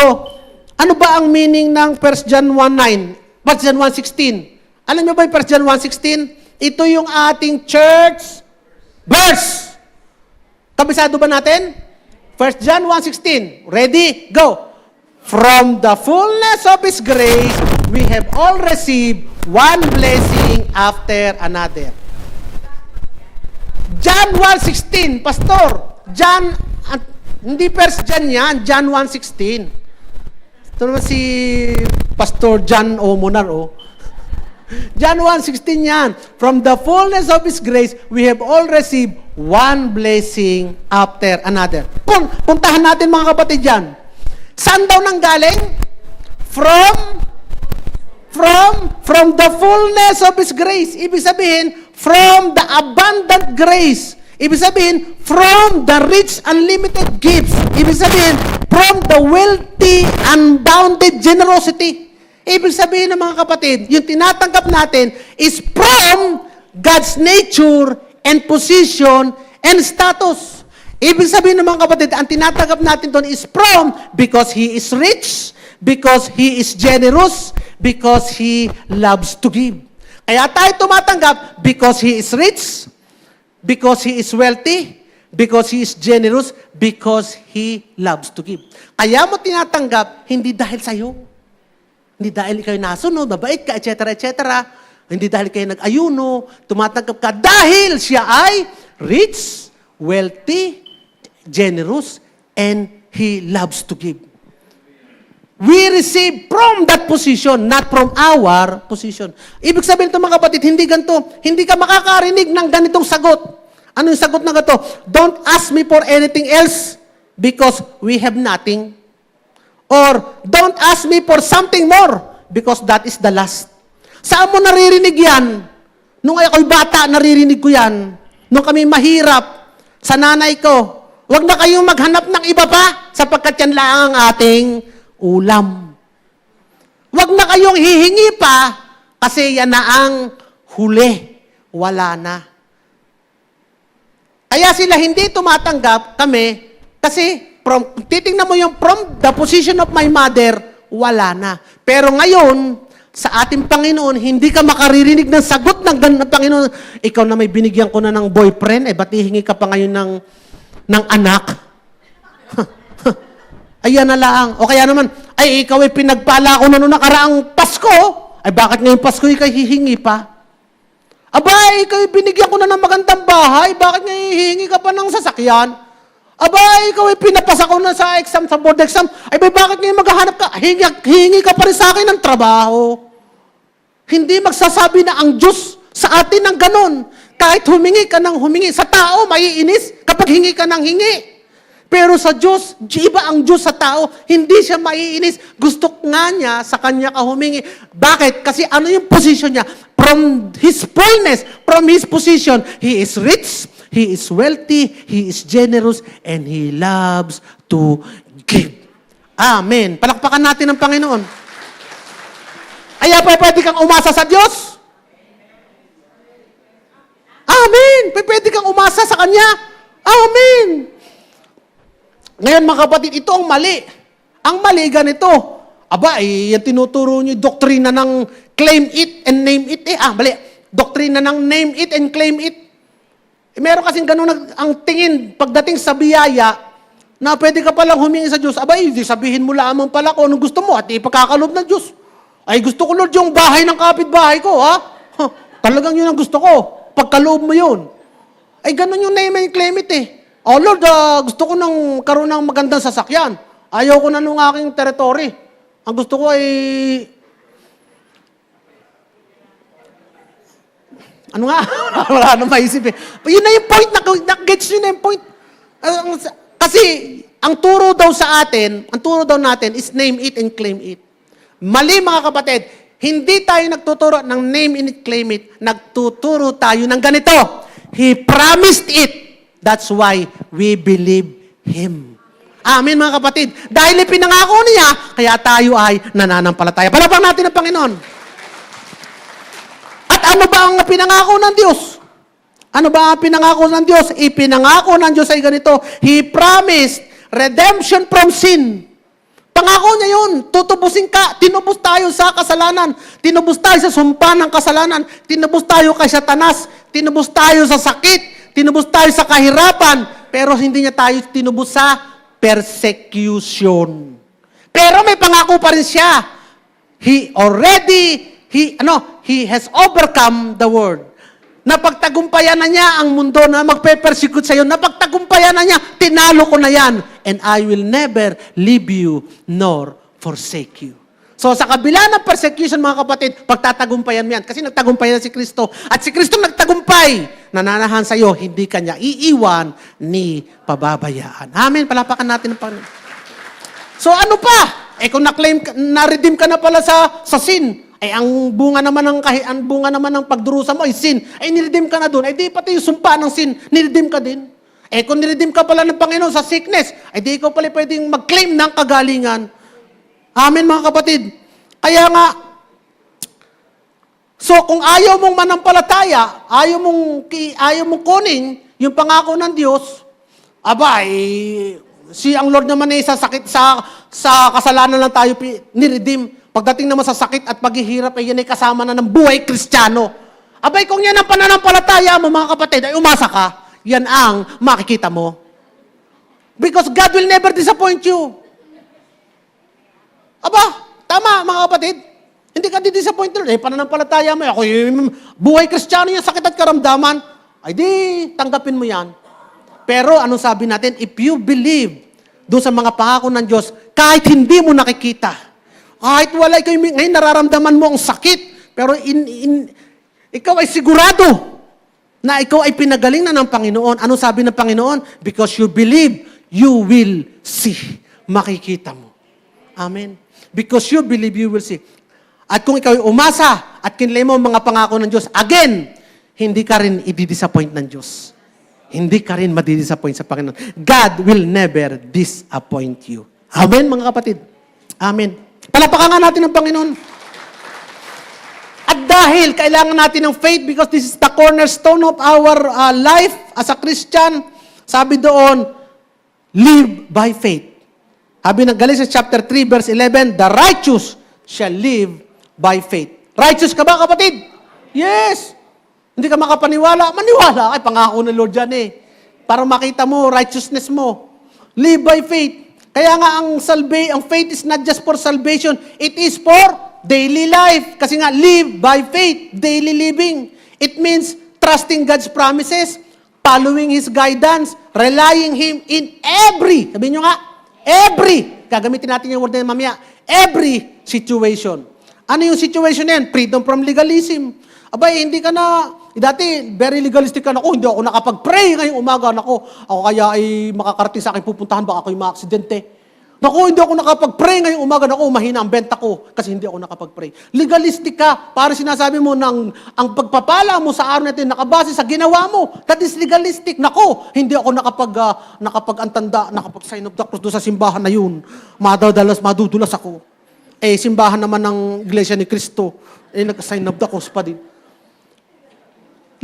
ano ba ang meaning ng 1 John 1:9? 1 John 1:16? Alam niyo ba yung 1 John 1:16? Ito yung ating church verse. Kabisado ba natin? 1 John 1:16. Ready? Go! From the fullness of His grace, we have all received one blessing after another. John 1:16, Pastor. John, hindi 1 John yan, John 1:16. Ito naman si Pastor John Omonar, John 1:16 yan. From the fullness of His grace, we have all received one blessing after another. Puntahan natin mga kapatid yan. Saan daw nanggaling? From the fullness of His grace. Ibig sabihin, from the abundant grace. Ibig sabihin, from the rich unlimited gifts. Ibig sabihin, from the wealthy unbounded generosity. Ibig sabihin ng mga kapatid, yung tinatanggap natin is from God's nature and position and status. Ibig sabihin ng mga kapatid, ang tinatanggap natin doon is from because He is rich, because He is generous, because He loves to give. Kaya tayo tumatanggap because He is rich, because He is wealthy, because He is generous, because He loves to give. Kaya mo tinatanggap, hindi dahil sa'yo. Hindi dahil kayo nasunod, mabait ka, etc., etc. Hindi dahil kayo nag-ayuno, tumatanggap ka dahil siya ay rich, wealthy, generous, and He loves to give. We receive from that position, not from our position. Ibig sabihin ito mga kapatid, hindi ganito. Hindi ka makakarinig ng ganitong sagot. Ano yung sagot na ganito? Don't ask me for anything else because we have nothing. Or, don't ask me for something more because that is the last. Saan mo naririnig yan? Nung ako'y bata, naririnig ko yan. Nung kami mahirap, sa nanay ko, huwag na kayong maghanap ng iba pa sapagkat yan lang ang ating ulam. Huwag na kayong hihingi pa kasi yan na ang huli. wala na. Kaya sila hindi tumatanggap kami kasi titingnan mo yung from the position of my mother, wala na. Pero ngayon, sa ating Panginoon, hindi ka makaririnig ng sagot ng Panginoon. Ikaw na may binigyan ko na ng boyfriend, ba't hihingi ka pa ngayon ng anak? Ayan na lang. O kaya naman, ay ikaw ay pinagpala ko na noong nakaraang Pasko. Ay bakit ngayong Pasko ikaw hihingi pa? Aba, ikaw ay binigyan ko na ng magandang bahay. Bakit ngayon hihingi ka pa ng sasakyan? Aba, ikaw ay pinapasa ko na sa exam, sa board exam. Ay bakit ngayon maghahanap ka? Hihingi ka pa rin sa akin ng trabaho. Hindi magsasabi na ang Diyos sa atin ng ganon. Kahit humingi ka ng humingi. Sa tao, maiinis kapag hingi ka ng hingi. Pero sa Diyos, iba ang Diyos sa tao, hindi siya maiinis. Gusto nga niya, sa Kanya ka humingi. Bakit? Kasi ano yung position niya? From His fullness, from His position, He is rich, He is wealthy, He is generous, and He loves to give. Amen. Palakpakan natin ang Panginoon. Kaya pwede kang umasa sa Diyos? Amen. Pwede kang umasa sa Kanya? Amen. Ngayon mga kapatid, ito ang mali. Ang mali ganito. Aba, yung tinuturo niyo, doktrina ng claim it and name it. Mali. Doktrina ng name it and claim it. Meron kasing ganun ang tingin pagdating sa biyaya na pwede ka palang humingi sa Diyos. Aba, hindi sabihin mo lamang pala kung anong gusto mo at ipagkakalob ng Diyos. Ay, gusto ko, Lord, yung bahay ng kapitbahay ko, ha? Talagang yun ang gusto ko. Pagkaloob mo yun. Ay, ganun yung name and claim it, Oh Lord, gusto ko nang karoon ng magandang sasakyan. Ayaw ko na nung aking territory. Ang gusto ko ay... Ano nga? Wala nang maisip Yun na yung point. Gets yun na yung point. Kasi, ang turo daw sa atin, ang turo daw natin is name it and claim it. Mali mga kapatid. Hindi tayo nagtuturo ng name it, claim it. Nagtuturo tayo ng ganito. He promised it. That's why we believe Him. Amen mga kapatid. Dahil ipinangako niya, kaya tayo ay nananampalataya. Palapang natin ang Panginoon. At ano ba ang pinangako ng Diyos? Ano ba ang pinangako ng Diyos? Ipinangako ng Diyos ay ganito. He promised redemption from sin. Pangako niya yun. Tutubusin ka. Tinubos tayo sa kasalanan. Tinubos tayo sa sumpa ng kasalanan. Tinubos tayo kay Satanas. Tinubos tayo sa sakit. Tinubos tayo sa kahirapan, pero hindi niya tayo tinubos sa persecution. Pero may pangako pa rin siya. He has overcome the world. Napagtagumpayan na niya ang mundo na magpe-persecute sa iyo. Napagtagumpayan na niya, tinalo ko na yan. And I will never leave you nor forsake you. So sa kabila ng persecution, mga kapatid, pagtatagumpayan mo yan. Kasi nagtagumpayan na si Kristo. At si Kristo nagtagumpay. Nananahan sa iyo, hindi kanya iiwan ni pababayaan. Amen. Palapakan natin ang Panginoon. So ano pa? Kung na-redeem ka na pala sa sin, ang bunga naman ng pagdurusa mo ay sin. Niredeem ka na doon. Di pati yung sumpa ng sin, niredeem ka din. Kung niredeem ka pala ng Panginoon sa sickness, di ikaw pala pwedeng mag-claim ng kagalingan. Amen mga kapatid. Kaya nga, so kung ayaw mong manampalataya, ayaw mong kunin yung pangako ng Diyos, si ang Lord naman sa sakit, sa kasalanan lang tayo niredeem. Pagdating naman sa sakit at paghihirap, yan ay kasama na ng buhay Kristiyano. Kung yan ang pananampalataya mo mga kapatid, ay umasa ka, yan ang makikita mo. Because God will never disappoint you. Tama, mga kapatid. Hindi ka di-disappointed. Pananampalataya mo. Ako yung buhay Kristiyano yung sakit at karamdaman. Di, tanggapin mo yan. Pero, anong sabi natin? If you believe doon sa mga pangako ng Diyos, kahit hindi mo nakikita, kahit wala, ngayon nararamdaman mo ang sakit, pero ikaw ay sigurado na ikaw ay pinagaling na ng Panginoon. Anong sabi ng Panginoon? Because you believe, you will see. Makikita mo. Amen. Because you believe, you will see. At kung ikaw ay umasa at kinlay mo ang mga pangako ng Diyos, again, hindi ka rin i-disappoint ng Diyos. Hindi ka rin madi-disappoint sa Panginoon. God will never disappoint you. Amen, mga kapatid. Amen. Palapakan nga natin ang Panginoon. At Dahil kailangan natin ng faith because this is the cornerstone of our life as a Christian. Sabi doon, live by faith. Sabi ng Galatians chapter 3 verse 11, the righteous shall live by faith. Righteous ka ba, kapatid? Yes. Hindi ka makapaniwala? Maniwala. Ay, pangako ng Lord yan eh. Para makita mo, righteousness mo. Live by faith. Kaya nga ang faith is not just for salvation, it is for daily life. Kasi nga, live by faith, daily living. It means trusting God's promises, following His guidance, relying Him in sabihin nyo nga, gagamitin natin yung word na mamaya, every situation. Ano yung situation na yan? Freedom from legalism. Abay, hindi ka na, dati, very legalistic ka na, hindi ako nakapag-pray ngayong umaga, ako kaya ay makakarating sa akin pupuntahan, baka ako'y maaksidente. Hindi ako nakapag-pray ngayong umaga, mahina ang benta ko, kasi hindi ako nakapag-pray. Legalistic ka, para sinasabi mo, ang pagpapala mo sa araw natin, nakabase sa ginawa mo, that is legalistic. Hindi ako nakapag-sign of the cross doon sa simbahan na yun. Madudulas ako. Simbahan naman ng Iglesia ni Cristo, nag-sign of the cross pa din.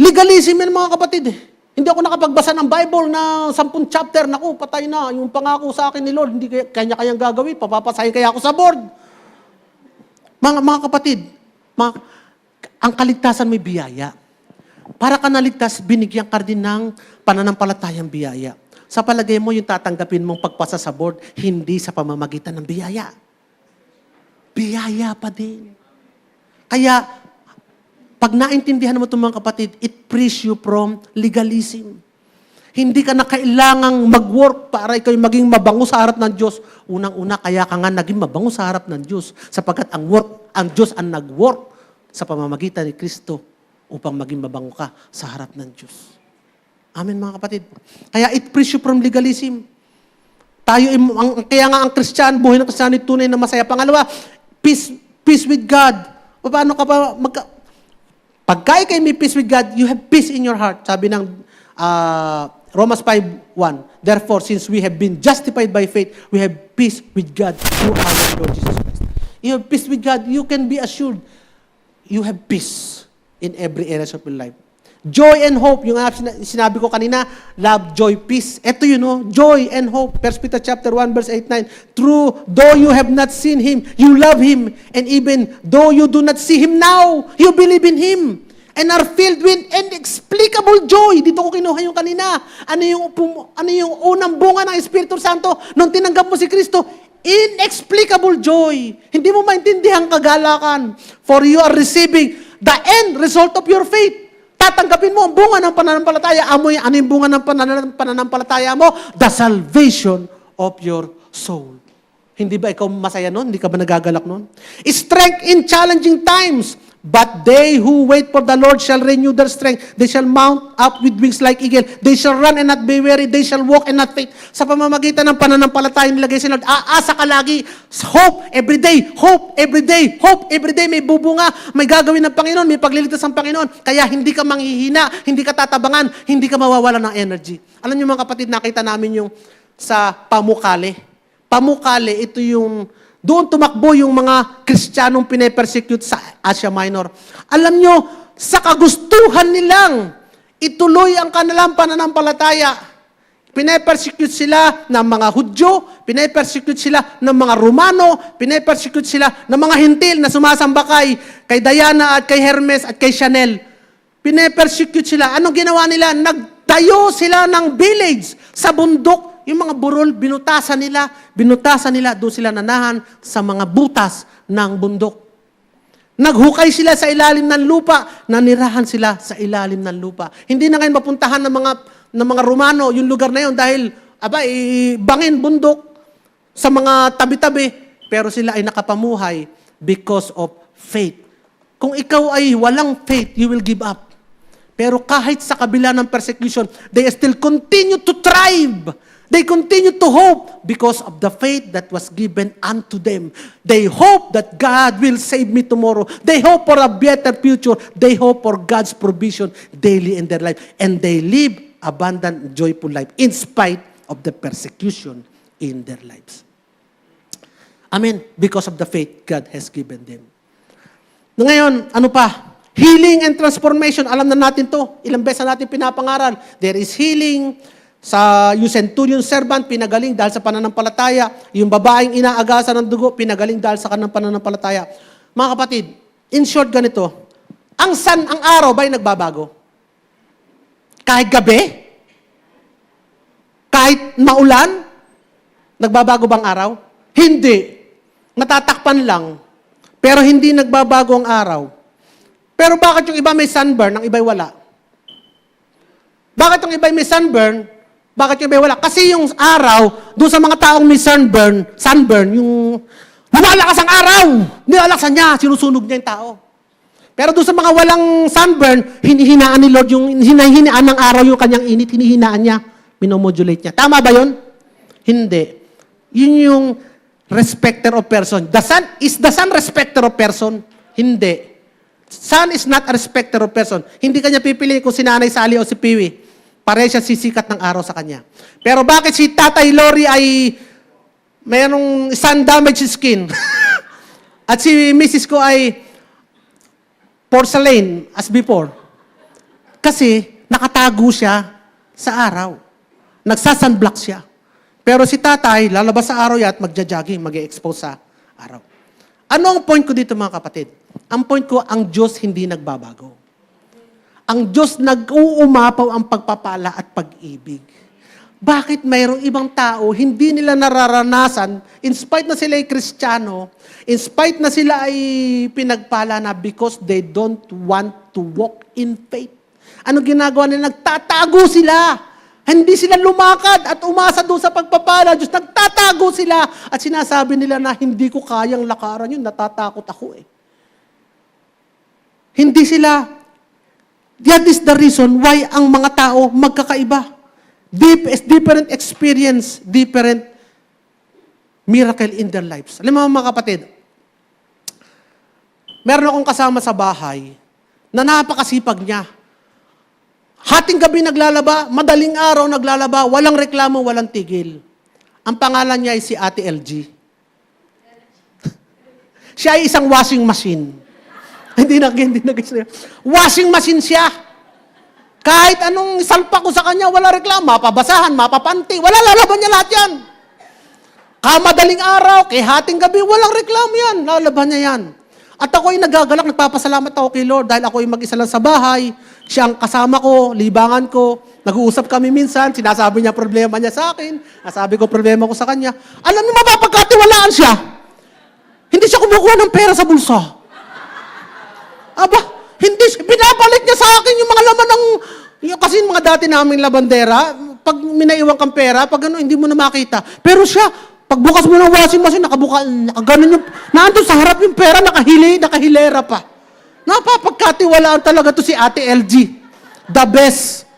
Legalism yan, mga kapatid. Hindi ako nakapagbasa ng Bible na 10 chapter. Patay na. Yung pangako sa akin ni Lord, hindi kanya-kayang gagawin. Papapasahin kaya ako sa board. Mga kapatid, ang kaligtasan may biyaya. Para ka naligtas, binigyan ka din ng pananampalatayang biyaya. Sa palagay mo, yung tatanggapin mong pagpasa sa board, hindi sa pamamagitan ng biyaya. Biyaya pa din. Kaya, pag naintindihan mo ito, mga kapatid, it frees you from legalism. Hindi ka na kailangang mag-work para ikaw maging mabango sa harap ng Diyos. Unang-una, kaya ka nga naging mabango sa harap ng Diyos sapagkat ang Diyos ang nag-work sa pamamagitan ni Kristo upang maging mabango ka sa harap ng Diyos. Amen, mga kapatid. Kaya it frees you from legalism. Kaya nga ang Christian, buhay ng Christian, tunay na masaya. Pangalawa, peace with God. Paano ka pa pagka ikay may peace with God, you have peace in your heart. Sabi ng Romans 5:1. Therefore, since we have been justified by faith, we have peace with God through our Lord Jesus Christ. You have peace with God, you can be assured you have peace in every area of your life. Joy and hope, yung sinabi ko kanina, love, joy, peace. Ito joy and hope. 1 Peter chapter 1, verse 8-9. True, though you have not seen Him, you love Him. And even though you do not see Him now, you believe in Him. And are filled with inexplicable joy. Dito ko kinuha yung kanina. Ano yung unang bunga ng Espiritu Santo nung tinanggap mo si Kristo? Inexplicable joy. Hindi mo maintindihan kagalakan. For you are receiving the end result of your faith. Tatanggapin mo ang bunga ng pananampalataya. Ano yung bunga ng pananampalataya mo? The salvation of your soul. Hindi ba ikaw masaya nun? Hindi ka ba nagagalak nun? Strength in challenging times. But they who wait for the Lord shall renew their strength. They shall mount up with wings like eagle. They shall run and not be weary. They shall walk and not faint. Sa pamamagitan ng pananampalataya nilagay si Lord, aasa ka lagi. Hope every day. Hope every day. Hope every day. May bubunga. May gagawin ng Panginoon. May pagliligtas ng Panginoon. Kaya hindi ka manghihina. Hindi ka tatabangan. Hindi ka mawawala ng energy. Alam niyo mga kapatid, nakita namin yung sa Pamukkale. Pamukkale, ito yung doon tumakbo yung mga Kristiyanong pine-persecute sa Asia Minor. Alam nyo, sa kagustuhan nilang ituloy ang kanilang pananampalataya. Pine-persecute sila ng mga Hudyo, pine-persecute sila ng mga Romano, pine-persecute sila ng mga Hintil na sumasamba kay Diana at kay Hermes at kay Chanel. Pine-persecute sila. Anong ginawa nila? Nagtayo sila ng village sa bundok. Yung mga burol, binutasan nila, doon sila nanahan sa mga butas ng bundok. Naghukay sila sa ilalim ng lupa, nanirahan sila sa ilalim ng lupa. Hindi na ngayon mapuntahan ng mga Romano yung lugar na yun dahil, bangin bundok sa mga tabi-tabi, pero sila ay nakapamuhay because of faith. Kung ikaw ay walang faith, you will give up. Pero kahit sa kabila ng persecution, they still continue to thrive. They continue to hope because of the faith that was given unto them. They hope that God will save me tomorrow. They hope for a better future. They hope for God's provision daily in their life. And they live abundant, joyful life in spite of the persecution in their lives. Amen. Because of the faith God has given them. Ngayon, ano pa? Healing and transformation, alam na natin to. Ilang beses na natin pinapangaral. There is healing sa yung centurion servant, pinagaling dahil sa pananampalataya. Yung babaeng inaagasan ng dugo, pinagaling dahil sa kanang pananampalataya. Mga kapatid, in short ganito, ang araw ba'y nagbabago? Kahit gabi? Kahit maulan? Nagbabago bang araw? Hindi. Natatakpan lang. Pero hindi nagbabago ang araw. Pero bakit yung iba may sunburn, ang iba'y wala? Bakit yung iba'y may sunburn, bakit yung iba'y wala? Kasi yung araw, doon sa mga taong may sunburn, yung lumalakas ang araw, nilalaksan niya, sinusunog niya yung tao. Pero doon sa mga walang sunburn, hinihinaan ni Lord yung, hinihinaan ng araw yung kanyang init, hinihinaan niya, minomodulate niya. Tama ba yun? Hindi. Yun yung respecter of person. Is the sun respecter of person? Hindi. Sun is not a respecter of person. Hindi kanya pipiliin kung si Nanay Sally o si Piwi. Pare siya sisikat ng araw sa kanya. Pero bakit si Tatay Lori ay mayroong sun damaged skin? At si Mrs. ko ay porcelain as before? Kasi nakatago siya sa araw. Nagsasunblock siya. Pero si Tatay, lalabas sa araw yan at magja-jogging, mag-expose sa araw. Ano ang point ko dito mga kapatid? Ang point ko, ang Diyos hindi nagbabago. Ang Diyos nag-uumapaw ang pagpapala at pag-ibig. Bakit mayroong ibang tao, hindi nila nararanasan, in spite na sila ay Kristiyano, in spite na sila ay pinagpala na because they don't want to walk in faith. Ano ginagawa nila? Nagtatago sila. Hindi sila lumakad at umasa doon sa pagpapala. Diyos, nagtatago sila. At sinasabi nila na hindi ko kayang lakaran yun. Natatakot ako eh. Hindi sila. That is the reason why ang mga tao magkakaiba. Different experience, different miracle in their lives. Alam mo mga kapatid, meron akong kasama sa bahay na napakasipag niya. Hating gabi naglalaba, madaling araw naglalaba, walang reklamo, walang tigil. Ang pangalan niya ay si Ate LG. Siya ay isang washing machine. Hindi na washing machine siya. Kahit anong salpa ko sa kanya, wala reklamo, mapabasahan, mapapanti, wala, lalaban niya lahat yan. Kamadaling araw, kay hating gabi, walang reklamo yan, lalaban niya yan. At ako ay nagagalak, nagpapasalamat ako kay Lord dahil ako ay mag-isa lang sa bahay. Siya ang kasama ko, libangan ko. Nag-uusap kami minsan, sinasabi niya problema niya sa akin. Nasabi ko problema ko sa kanya. Alam niyo, mapapagkatiwalaan siya. Hindi siya kumukuha ng pera sa bulsa. Aba, hindi siya. Binabalik niya sa akin yung mga laman ng... Kasi yung mga dati naming labandera, pag minaiwan kang pera, pag ano, hindi mo na makita. Pero siya, pagbukas mo ng washing machine, nakaganon yung, nandun sa harap yung pera, nakahilera pa. Napapagkatiwalaan talaga to si Ate LG. The best.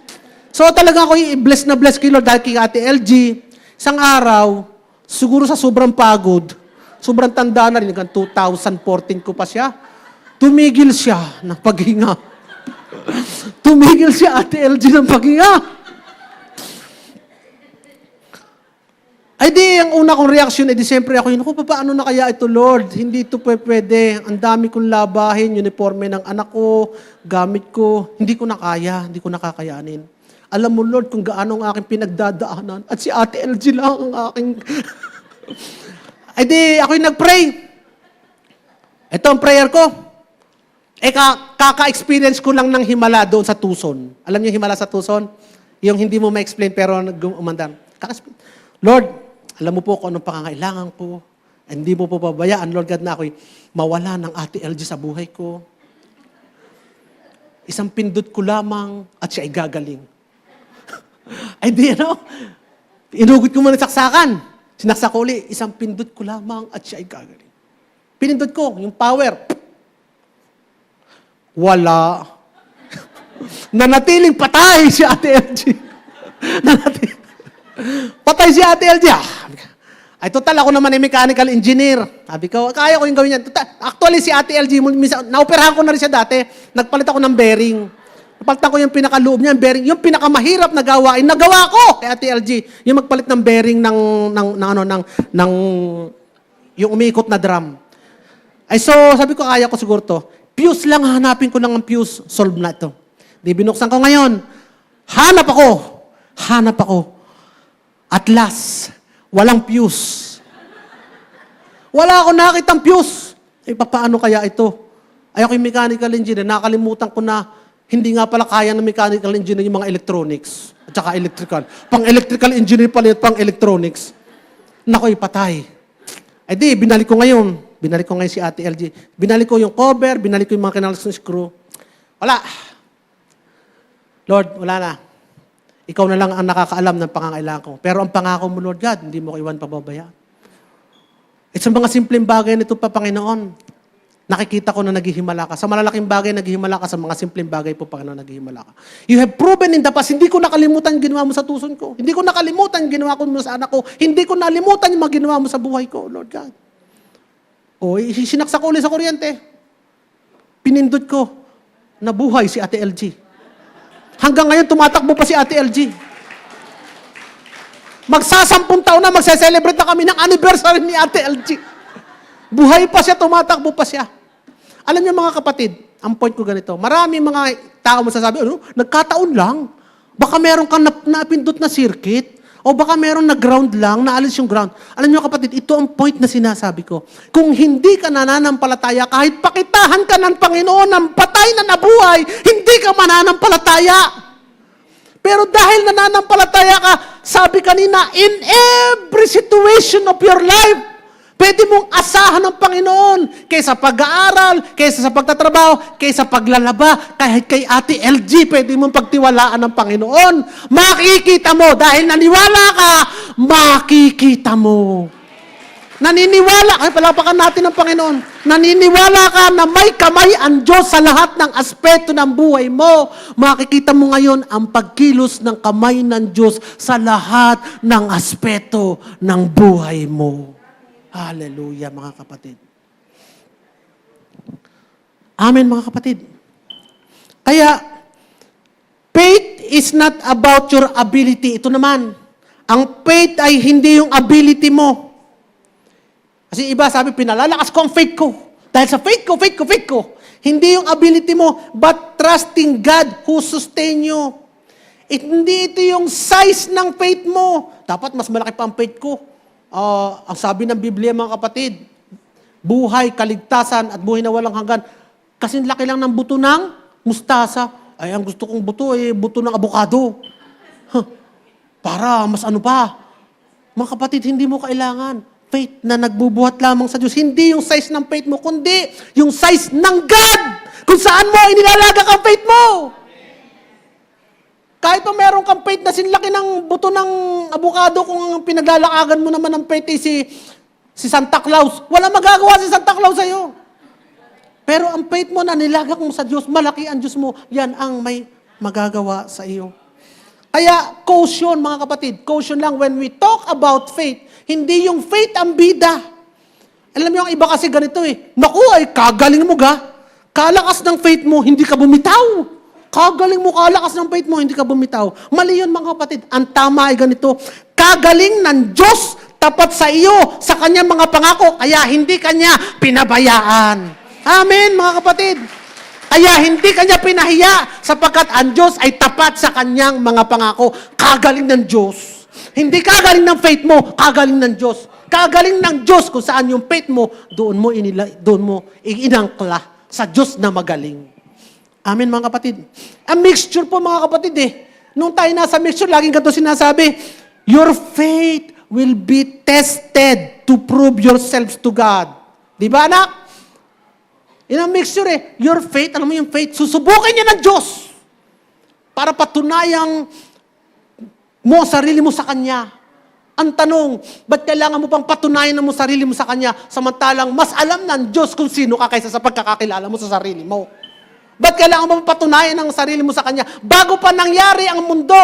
So talaga ako bless na bless kay Lord dahil kay Ate LG. Isang araw, siguro sa sobrang pagod, sobrang tanda na rin, 2014 ko pa siya, tumigil siya ng paghinga. Tumigil siya Ate LG ng paghinga. Ay di, ang una kong reaksyon, di siyempre ako, paano na kaya ito, Lord? Hindi ito pwede. Ang dami kong labahin, uniforme ng anak ko, gamit ko, hindi ko na kaya, hindi ko nakakayanin. Alam mo, Lord, kung gaano ang aking pinagdadaanan, at si Ate LG lang ang aking... Ay di, ako'y nag-pray. Ito ang prayer ko. Kaka-experience ko lang ng himala doon sa Tucson. Alam niyo himala sa Tucson? Yung hindi mo ma-explain pero umandar. Lord, alam mo po kung anong pangangailangan ko. Hindi mo po pabayaan, Lord God, na ako'y mawala ng Ate LG sa buhay ko. Isang pindot ko lamang at siya ay gagaling. Ay di, inugot ko muna saksakan. Sinaksak ko ulit, isang pindot ko lamang at siya ay gagaling. Pinindot ko, yung power. Wala. Nanatiling patay si Ate LG. Patay si Ate LG. Ay, total, ako naman ay mechanical engineer. Sabi ko, kaya ko yung gawin yan. Actually, si Ate LG, naoperahan ko na rin siya dati. Nagpalit ako ng bearing. Napalitan ko yung pinakaloob niya, yung bearing. Yung pinakamahirap na gawain, nagawa ko kay Ate LG. Yung magpalit ng bearing ng yung umiikot na drum. Ay, so, sabi ko, kaya ko siguro to. Fuse lang, hanapin ko lang ang fuse. Solve na ito. Di binuksan ko ngayon. Hanap ako. Hanap ako. At last, walang fuse. Wala akong nakitang fuse. Eh, paano kaya ito? Ay, ako yung mechanical engineer. Nakalimutan ko na hindi nga pala kaya ng mechanical engineer yung mga electronics. At saka electrical. Pang-electrical engineer pala at pang-electronics. Naku, ipatay. Eh di, binalik ko ngayon. Binalik ko ngayon si Ate LG. Binalik ko yung cover, binalik ko yung mga kinalas ng screw. Wala. Lord, wala na. Ikaw na lang ang nakakaalam ng pangangailangan ko. Pero ang pangako mo, Lord God, hindi mo ko iwan pababayaan. It's mga simpleng bagay nito pa, Panginoon. Nakikita ko na naghihimala ka. Sa malalaking bagay, naghihimala ka. Sa mga simpleng bagay po, Panginoon, naghihimala ka. You have proven in the past, hindi ko nakalimutan yung ginawa mo sa tuson ko. Hindi ko nakalimutan yung ginawa mo sa anak ko. Hindi ko nakalimutan yung mga ginawa mo sa buhay ko, Lord God. O, sinaksak ko ulit sa kuryente. Pinindot ko, nabuhay si Ate LG. Hanggang ngayon, tumatakbo pa si Ate LG. Magsasampung taon na, magse-celebrate na kami ng anniversary ni Ate LG. Buhay pa siya, tumatakbo pa siya. Alam niyo mga kapatid, ang point ko ganito, marami mga tao masasabi, nagkataon lang. Baka meron kang napindot na circuit. O baka meron na ground lang, naalis yung ground. Alam niyo kapatid, ito ang point na sinasabi ko. Kung hindi ka nananampalataya, kahit pakitahan ka ng Panginoon ng patay na nabuhay, hindi ka mananampalataya. Pero dahil nananampalataya ka, sabi kanina, in every situation of your life, pwede mong asahan ng Panginoon kaysa pag-aaral, kaysa sa pagtatrabaho, kaysa paglalaba, kahit kay Ate LG, pwede mong pagtiwalaan ng Panginoon. Makikita mo, dahil naniwala ka, makikita mo. Naniniwala, ay palapakan natin ng Panginoon, naniniwala ka na may kamay ang Diyos sa lahat ng aspeto ng buhay mo. Makikita mo ngayon ang pagkilos ng kamay ng Diyos sa lahat ng aspeto ng buhay mo. Hallelujah, mga kapatid. Amen, mga kapatid. Kaya, faith is not about your ability. Ito naman, ang faith ay hindi yung ability mo. Kasi iba sabi, pinalalakas ko ang faith ko. Dahil sa faith ko. Hindi yung ability mo, but trusting God who sustain you. Hindi ito yung size ng faith mo. Dapat mas malaki pa ang faith ko. Ang sabi ng Biblia, mga kapatid, buhay, kaligtasan, at buhay na walang hanggan. Kasi laki lang ng buto ng mustasa. Ay, ang gusto kong buto, buto ng abukado. Para mas ano pa. Mga kapatid, hindi mo kailangan faith na nagbubuhat lamang sa Diyos. Hindi yung size ng faith mo, kundi yung size ng God. Kung saan mo inilalaga ang faith mo. Kahit pa meron kang faith na sinlaki ng buto ng abukado, kung pinaglalakagan mo naman ng faith si Santa Claus, wala magagawa si Santa Claus sa'yo. Pero ang faith mo na nilagak mo sa Diyos, malaki ang Diyos mo, yan ang may magagawa sa iyo. Kaya, caution mga kapatid, caution lang when we talk about faith, hindi yung faith ang bida. Alam mo yung iba kasi ganito naku ay kagaling mo kalakas ng faith mo, hindi ka bumitaw. Kagaling mo, kalakas ng faith mo, hindi ka bumitaw. Mali yun mga kapatid. Ang tama ay ganito, kagaling ng Diyos tapat sa iyo, sa kanyang mga pangako, kaya hindi kanya pinabayaan. Amen mga kapatid. Kaya hindi kanya pinahiya, sapagkat ang Diyos ay tapat sa kanyang mga pangako. Kagaling ng Diyos. Hindi kagaling ng faith mo, kagaling ng Diyos. Kagaling ng Diyos kung saan yung faith mo, doon mo inangkla sa Diyos na magaling. Amen, mga kapatid. Ang mixture po, mga kapatid, nung tayo nasa mixture, laging ganito sinasabi, your faith will be tested to prove yourselves to God. Di ba, anak? Yan ang mixture Your faith, alam mo yung faith, susubukin niya ng Diyos para patunayang mo sarili mo sa Kanya. Ang tanong, ba't kailangan mo pang patunayan mo sarili mo sa Kanya samantalang mas alam ng Diyos kung sino ka kaysa sa pagkakakilala mo sa sarili mo? Ba't kailangan mo patunayan ang sarili mo sa Kanya? Bago pa nangyari ang mundo,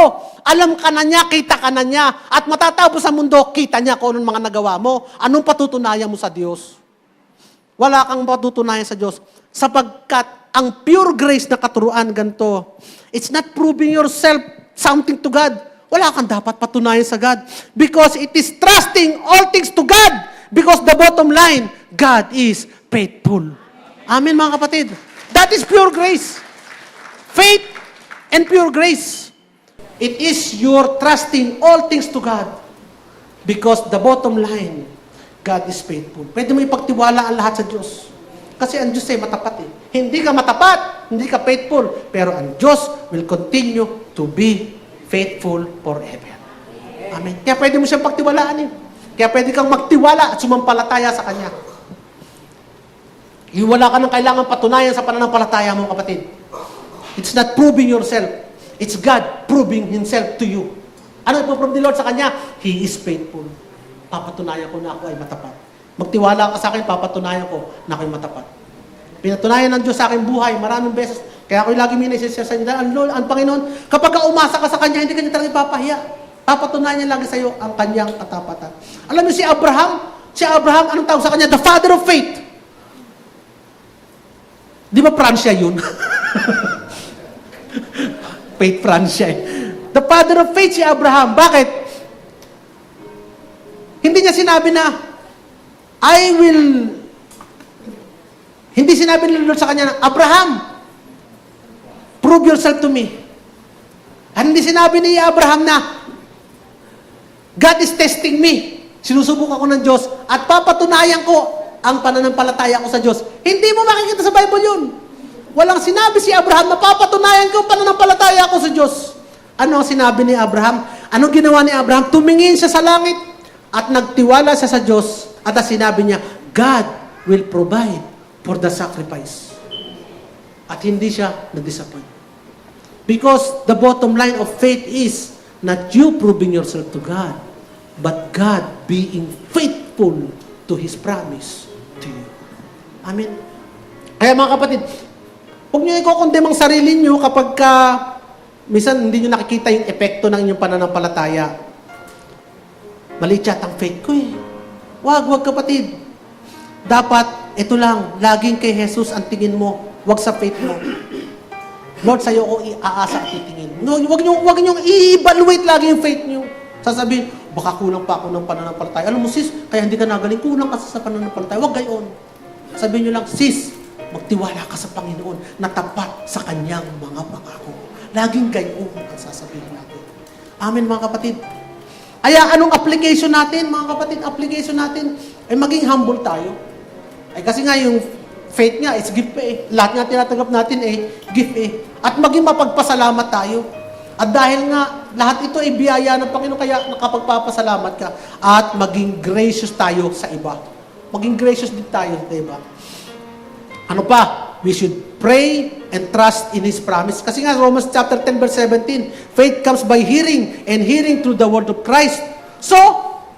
alam ka na niya, kita ka na niya. At matatapos ang mundo, kita niya kung anong mga nagawa mo. Anong patutunayan mo sa Diyos? Wala kang patutunayan sa Diyos. Sapagkat ang pure grace na katuruan ganito, it's not proving yourself something to God. Wala kang dapat patunayan sa God. Because it is trusting all things to God. Because the bottom line, God is faithful. Amen mga kapatid. That is pure grace. Faith and pure grace. It is your trusting all things to God. Because the bottom line, God is faithful. Pwede mo ipagtiwala ang lahat sa Diyos. Kasi ang Diyos ay matapat eh. Hindi ka matapat, hindi ka faithful, pero ang Diyos will continue to be faithful forever. Amen. Kaya pwede mo siyang pagtiwalaan eh. Kaya pwede kang magtiwala at sumampalataya sa Kanya. Wala ka nang kailangan patunayan sa pananampalataya mo, kapatid. It's not proving yourself. It's God proving Himself to you. Ano ipoprove ni Lord sa Kanya? He is faithful. Papatunayan ko na ako ay matapat. Magtiwala ka sa akin, papatunayan ko na ako'y matapat. Pinatunayan ng Diyos sa aking buhay maraming beses. Kaya ako'y lagi minasisya sa inyo. Ang Panginoon, kapag umasa ka sa Kanya, hindi Kanya talaga ipapahiya. Papatunayan niya lagi sa iyo ang Kanyang katapatan. Alam niyo si Abraham, anong tawag sa Kanya? The father of faith. Di ba Pransya yun? Faith Pransya eh. The father of faith si Abraham. Bakit? Hindi niya sinabi na, hindi sinabi ni Lord sa kanya na, Abraham, prove yourself to me. At hindi sinabi ni Abraham na, God is testing me. Sinusubok ako ng Diyos at papatunayan ko ang pananampalataya ko sa Diyos. Hindi mo makikita sa Bible yun. Walang sinabi si Abraham na papatunayan ko ang pananampalataya ko sa Diyos. Ano ang sinabi ni Abraham? Anong ginawa ni Abraham? Tumingin siya sa langit at nagtiwala siya sa Diyos at sinabi niya, God will provide for the sacrifice. At hindi siya na-disappoint. Because the bottom line of faith is not you proving yourself to God, but God being faithful to His promise to you. Amen. Kaya mga kapatid, huwag niyo i-condemn ang sarili niyo kapag minsan hindi niyo nakikita yung epekto ng inyong pananampalataya. Maliit yata ang faith ko eh. Wag kapatid. Dapat, ito lang, laging kay Jesus ang tingin mo, wag sa faith mo. Lord, sa'yo ko iaasa at titingin. No, wag niyo i-evaluate lagi yung faith niyo. Sasabihin, baka kulang pa ako ng pananampalataya. Alam mo sis, kaya hindi ka nagaling, kulang kasi sa pananampalataya. Wag gayon. Sabihin niyo lang, sis, magtiwala ka sa Panginoon na tapat sa Kanyang mga pangako. Laging gayon ang sasabihin natin. Amen mga kapatid. Kaya anong application natin, mga kapatid? Application natin ay maging humble tayo. Ay kasi nga yung faith nga is gift eh. Lahat nga tinatanggap natin gift eh. At maging mapagpasalamat tayo. At dahil nga lahat ito ay biyaya ng Panginoon, kaya nakapagpapasalamat ka at maging gracious tayo sa iba. Maging gracious din tayo sa iba. Ano pa? We should pray and trust in His promise. Kasi nga, Romans chapter 10, verse 17, faith comes by hearing, and hearing through the word of Christ. So,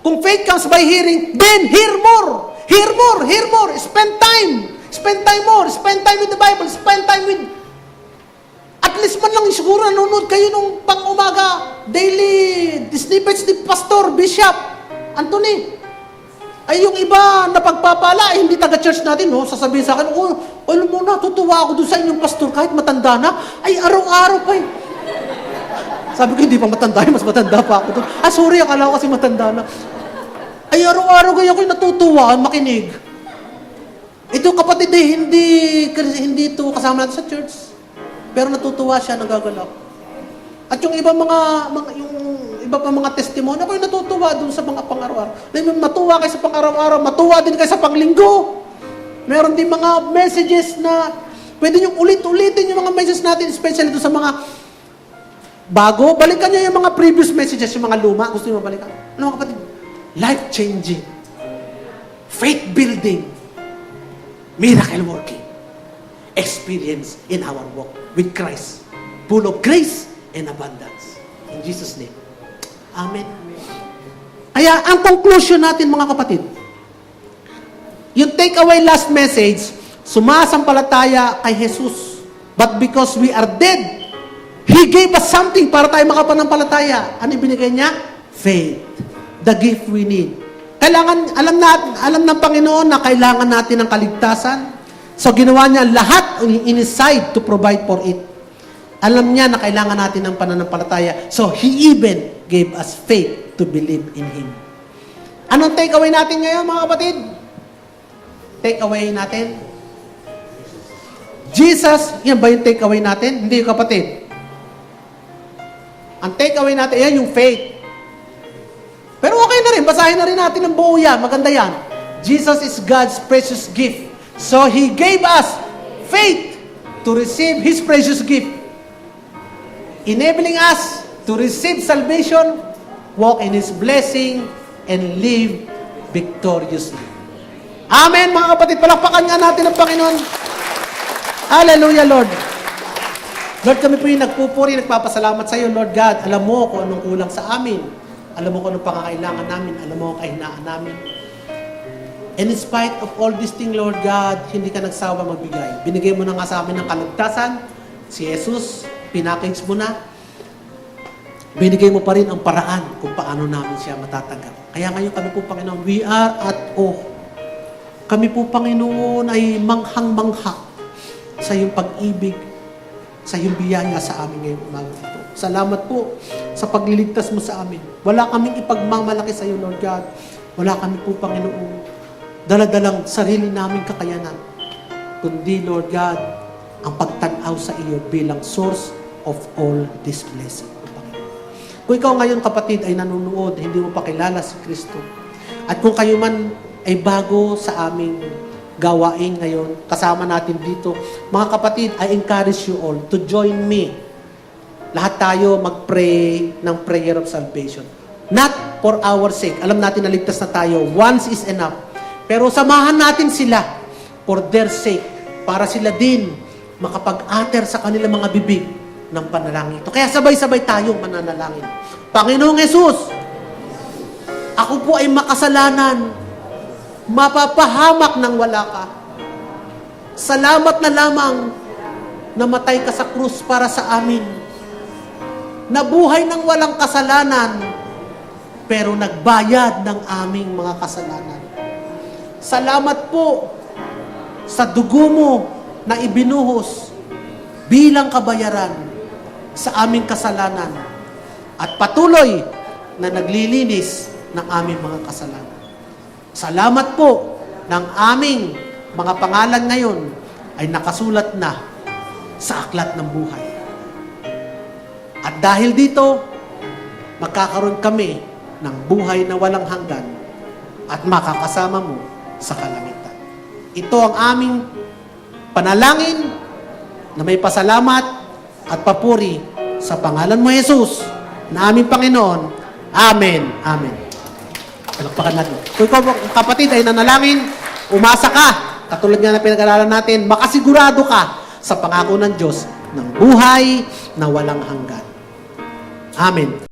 kung faith comes by hearing, then hear more. Hear more, hear more. Spend time. Spend time more. Spend time with the Bible. Spend time with... At least man lang siguro nanonood kayo nung pang-umaga, daily snippets ni Pastor, Bishop, Anthony. Ay yung iba na pagpapala, hindi taga-church natin, no? Sasabihin sa akin, alam mo na, tutuwa ako doon sa inyong pastor, kahit matanda na, ay araw-araw pa eh. Sabi ko, hindi pa matanda, mas matanda pa ako doon. Sorry, akala ko kasi matanda na. Ay araw-araw kayo ako'y natutuwa, makinig. Ito kapatid hindi ito kasama natin sa church. Pero natutuwa siya, nagagalak. At yung iba mga testimony, ako'y natutuwa dun sa mga pang-araw-araw. Matuwa kayo sa pang-araw-araw, matuwa din kayo sa pang-linggo. Meron din mga messages na pwede nyo ulit-ulitin yung mga messages natin, especially doon sa mga bago. Balikan nyo yung mga previous messages, yung mga luma. Gusto nyo mabalikan? Ano mga kapatid? Life-changing. Faith-building. Miracle-working. Experience in our walk with Christ. Full of grace and abundance. In Jesus' name. Amen. Kaya, ang conclusion natin, mga kapatid, yung takeaway last message, sumasampalataya kay Jesus. But because we are dead, He gave us something para tayo makapanampalataya. Ano ibinigay niya? Faith. The gift we need. Alam ng Panginoon na kailangan natin ng kaligtasan. So, ginawa niya lahat in His side to provide for it. Alam niya na kailangan natin ng pananampalataya. So, He even gave us faith to believe in Him. Anong take-away natin ngayon, mga kapatid? Take-away natin? Jesus, yan ba yung takeaway natin? Hindi, kapatid. Ang takeaway natin, yan yung faith. Pero okay na rin, basahin na rin natin ang buo yan. Maganda yan. Jesus is God's precious gift. So He gave us faith to receive His precious gift, enabling us to receive salvation, walk in His blessing, and live victoriously. Amen, mga kapatid. Palakpakan nga natin ang Panginoon. Hallelujah, Lord. Lord, kami po yung nagpupuri, nagpapasalamat sa iyo, Lord God. Alam mo kung anong kulang sa amin. Alam mo kung anong pangangailangan namin. Alam mo ang kahinaan namin. And in spite of all these things, Lord God, hindi ka nagsawa magbigay. Binigay mo na nga sa amin ng kaligtasan. Si Jesus, pinackage mo na. Binigay mo pa rin ang paraan kung paano namin siya matatanggap. Kaya ngayon kami po, Panginoon, we are at awe. Kami po, Panginoon, ay manghang-mangha sa iyong pag-ibig, sa iyong biyaya sa amin ngayong umaga ito. Salamat po sa pagliligtas mo sa amin. Wala kaming ipagmamalaki sa iyo, Lord God. Wala kami po, Panginoon, daladalang sarili naming kakayanan. Kundi, Lord God, ang pagtanaw sa iyo bilang source of all this blessing. Kung ikaw ngayon, kapatid, ay nanonood, hindi mo pa kilala si Kristo. At kung kayo man ay bago sa aming gawain ngayon, kasama natin dito, mga kapatid, I encourage you all to join me. Lahat tayo mag-pray ng prayer of salvation. Not for our sake. Alam natin na ligtas na tayo. Once is enough. Pero samahan natin sila for their sake. Para sila din makapag-utter sa kanilang mga bibig ng panalangin ito. Kaya sabay-sabay tayong mananalangin. Panginoong Jesus, ako po ay makasalanan. Mapapahamak ng wala ka. Salamat na lamang namatay ka sa krus para sa amin. Nabuhay ng walang kasalanan, pero nagbayad ng aming mga kasalanan. Salamat po sa dugo mo na ibinuhos bilang kabayaran sa aming kasalanan at patuloy na naglilinis ng aming mga kasalanan. Salamat po ng aming mga pangalan ngayon ay nakasulat na sa aklat ng buhay. At dahil dito, magkakaroon kami ng buhay na walang hanggan at makakasama mo sa kalangitan. Ito ang aming panalangin na may pasalamat at papuri sa pangalan mo, Jesus, na aming Panginoon. Amen. Amen. Palakpakan natin. Kung ikaw, kapatid, ay nanalangin, umasa ka, katulad nga na pinag-aralan natin, makasigurado ka sa pangako ng Diyos ng buhay na walang hanggan. Amen.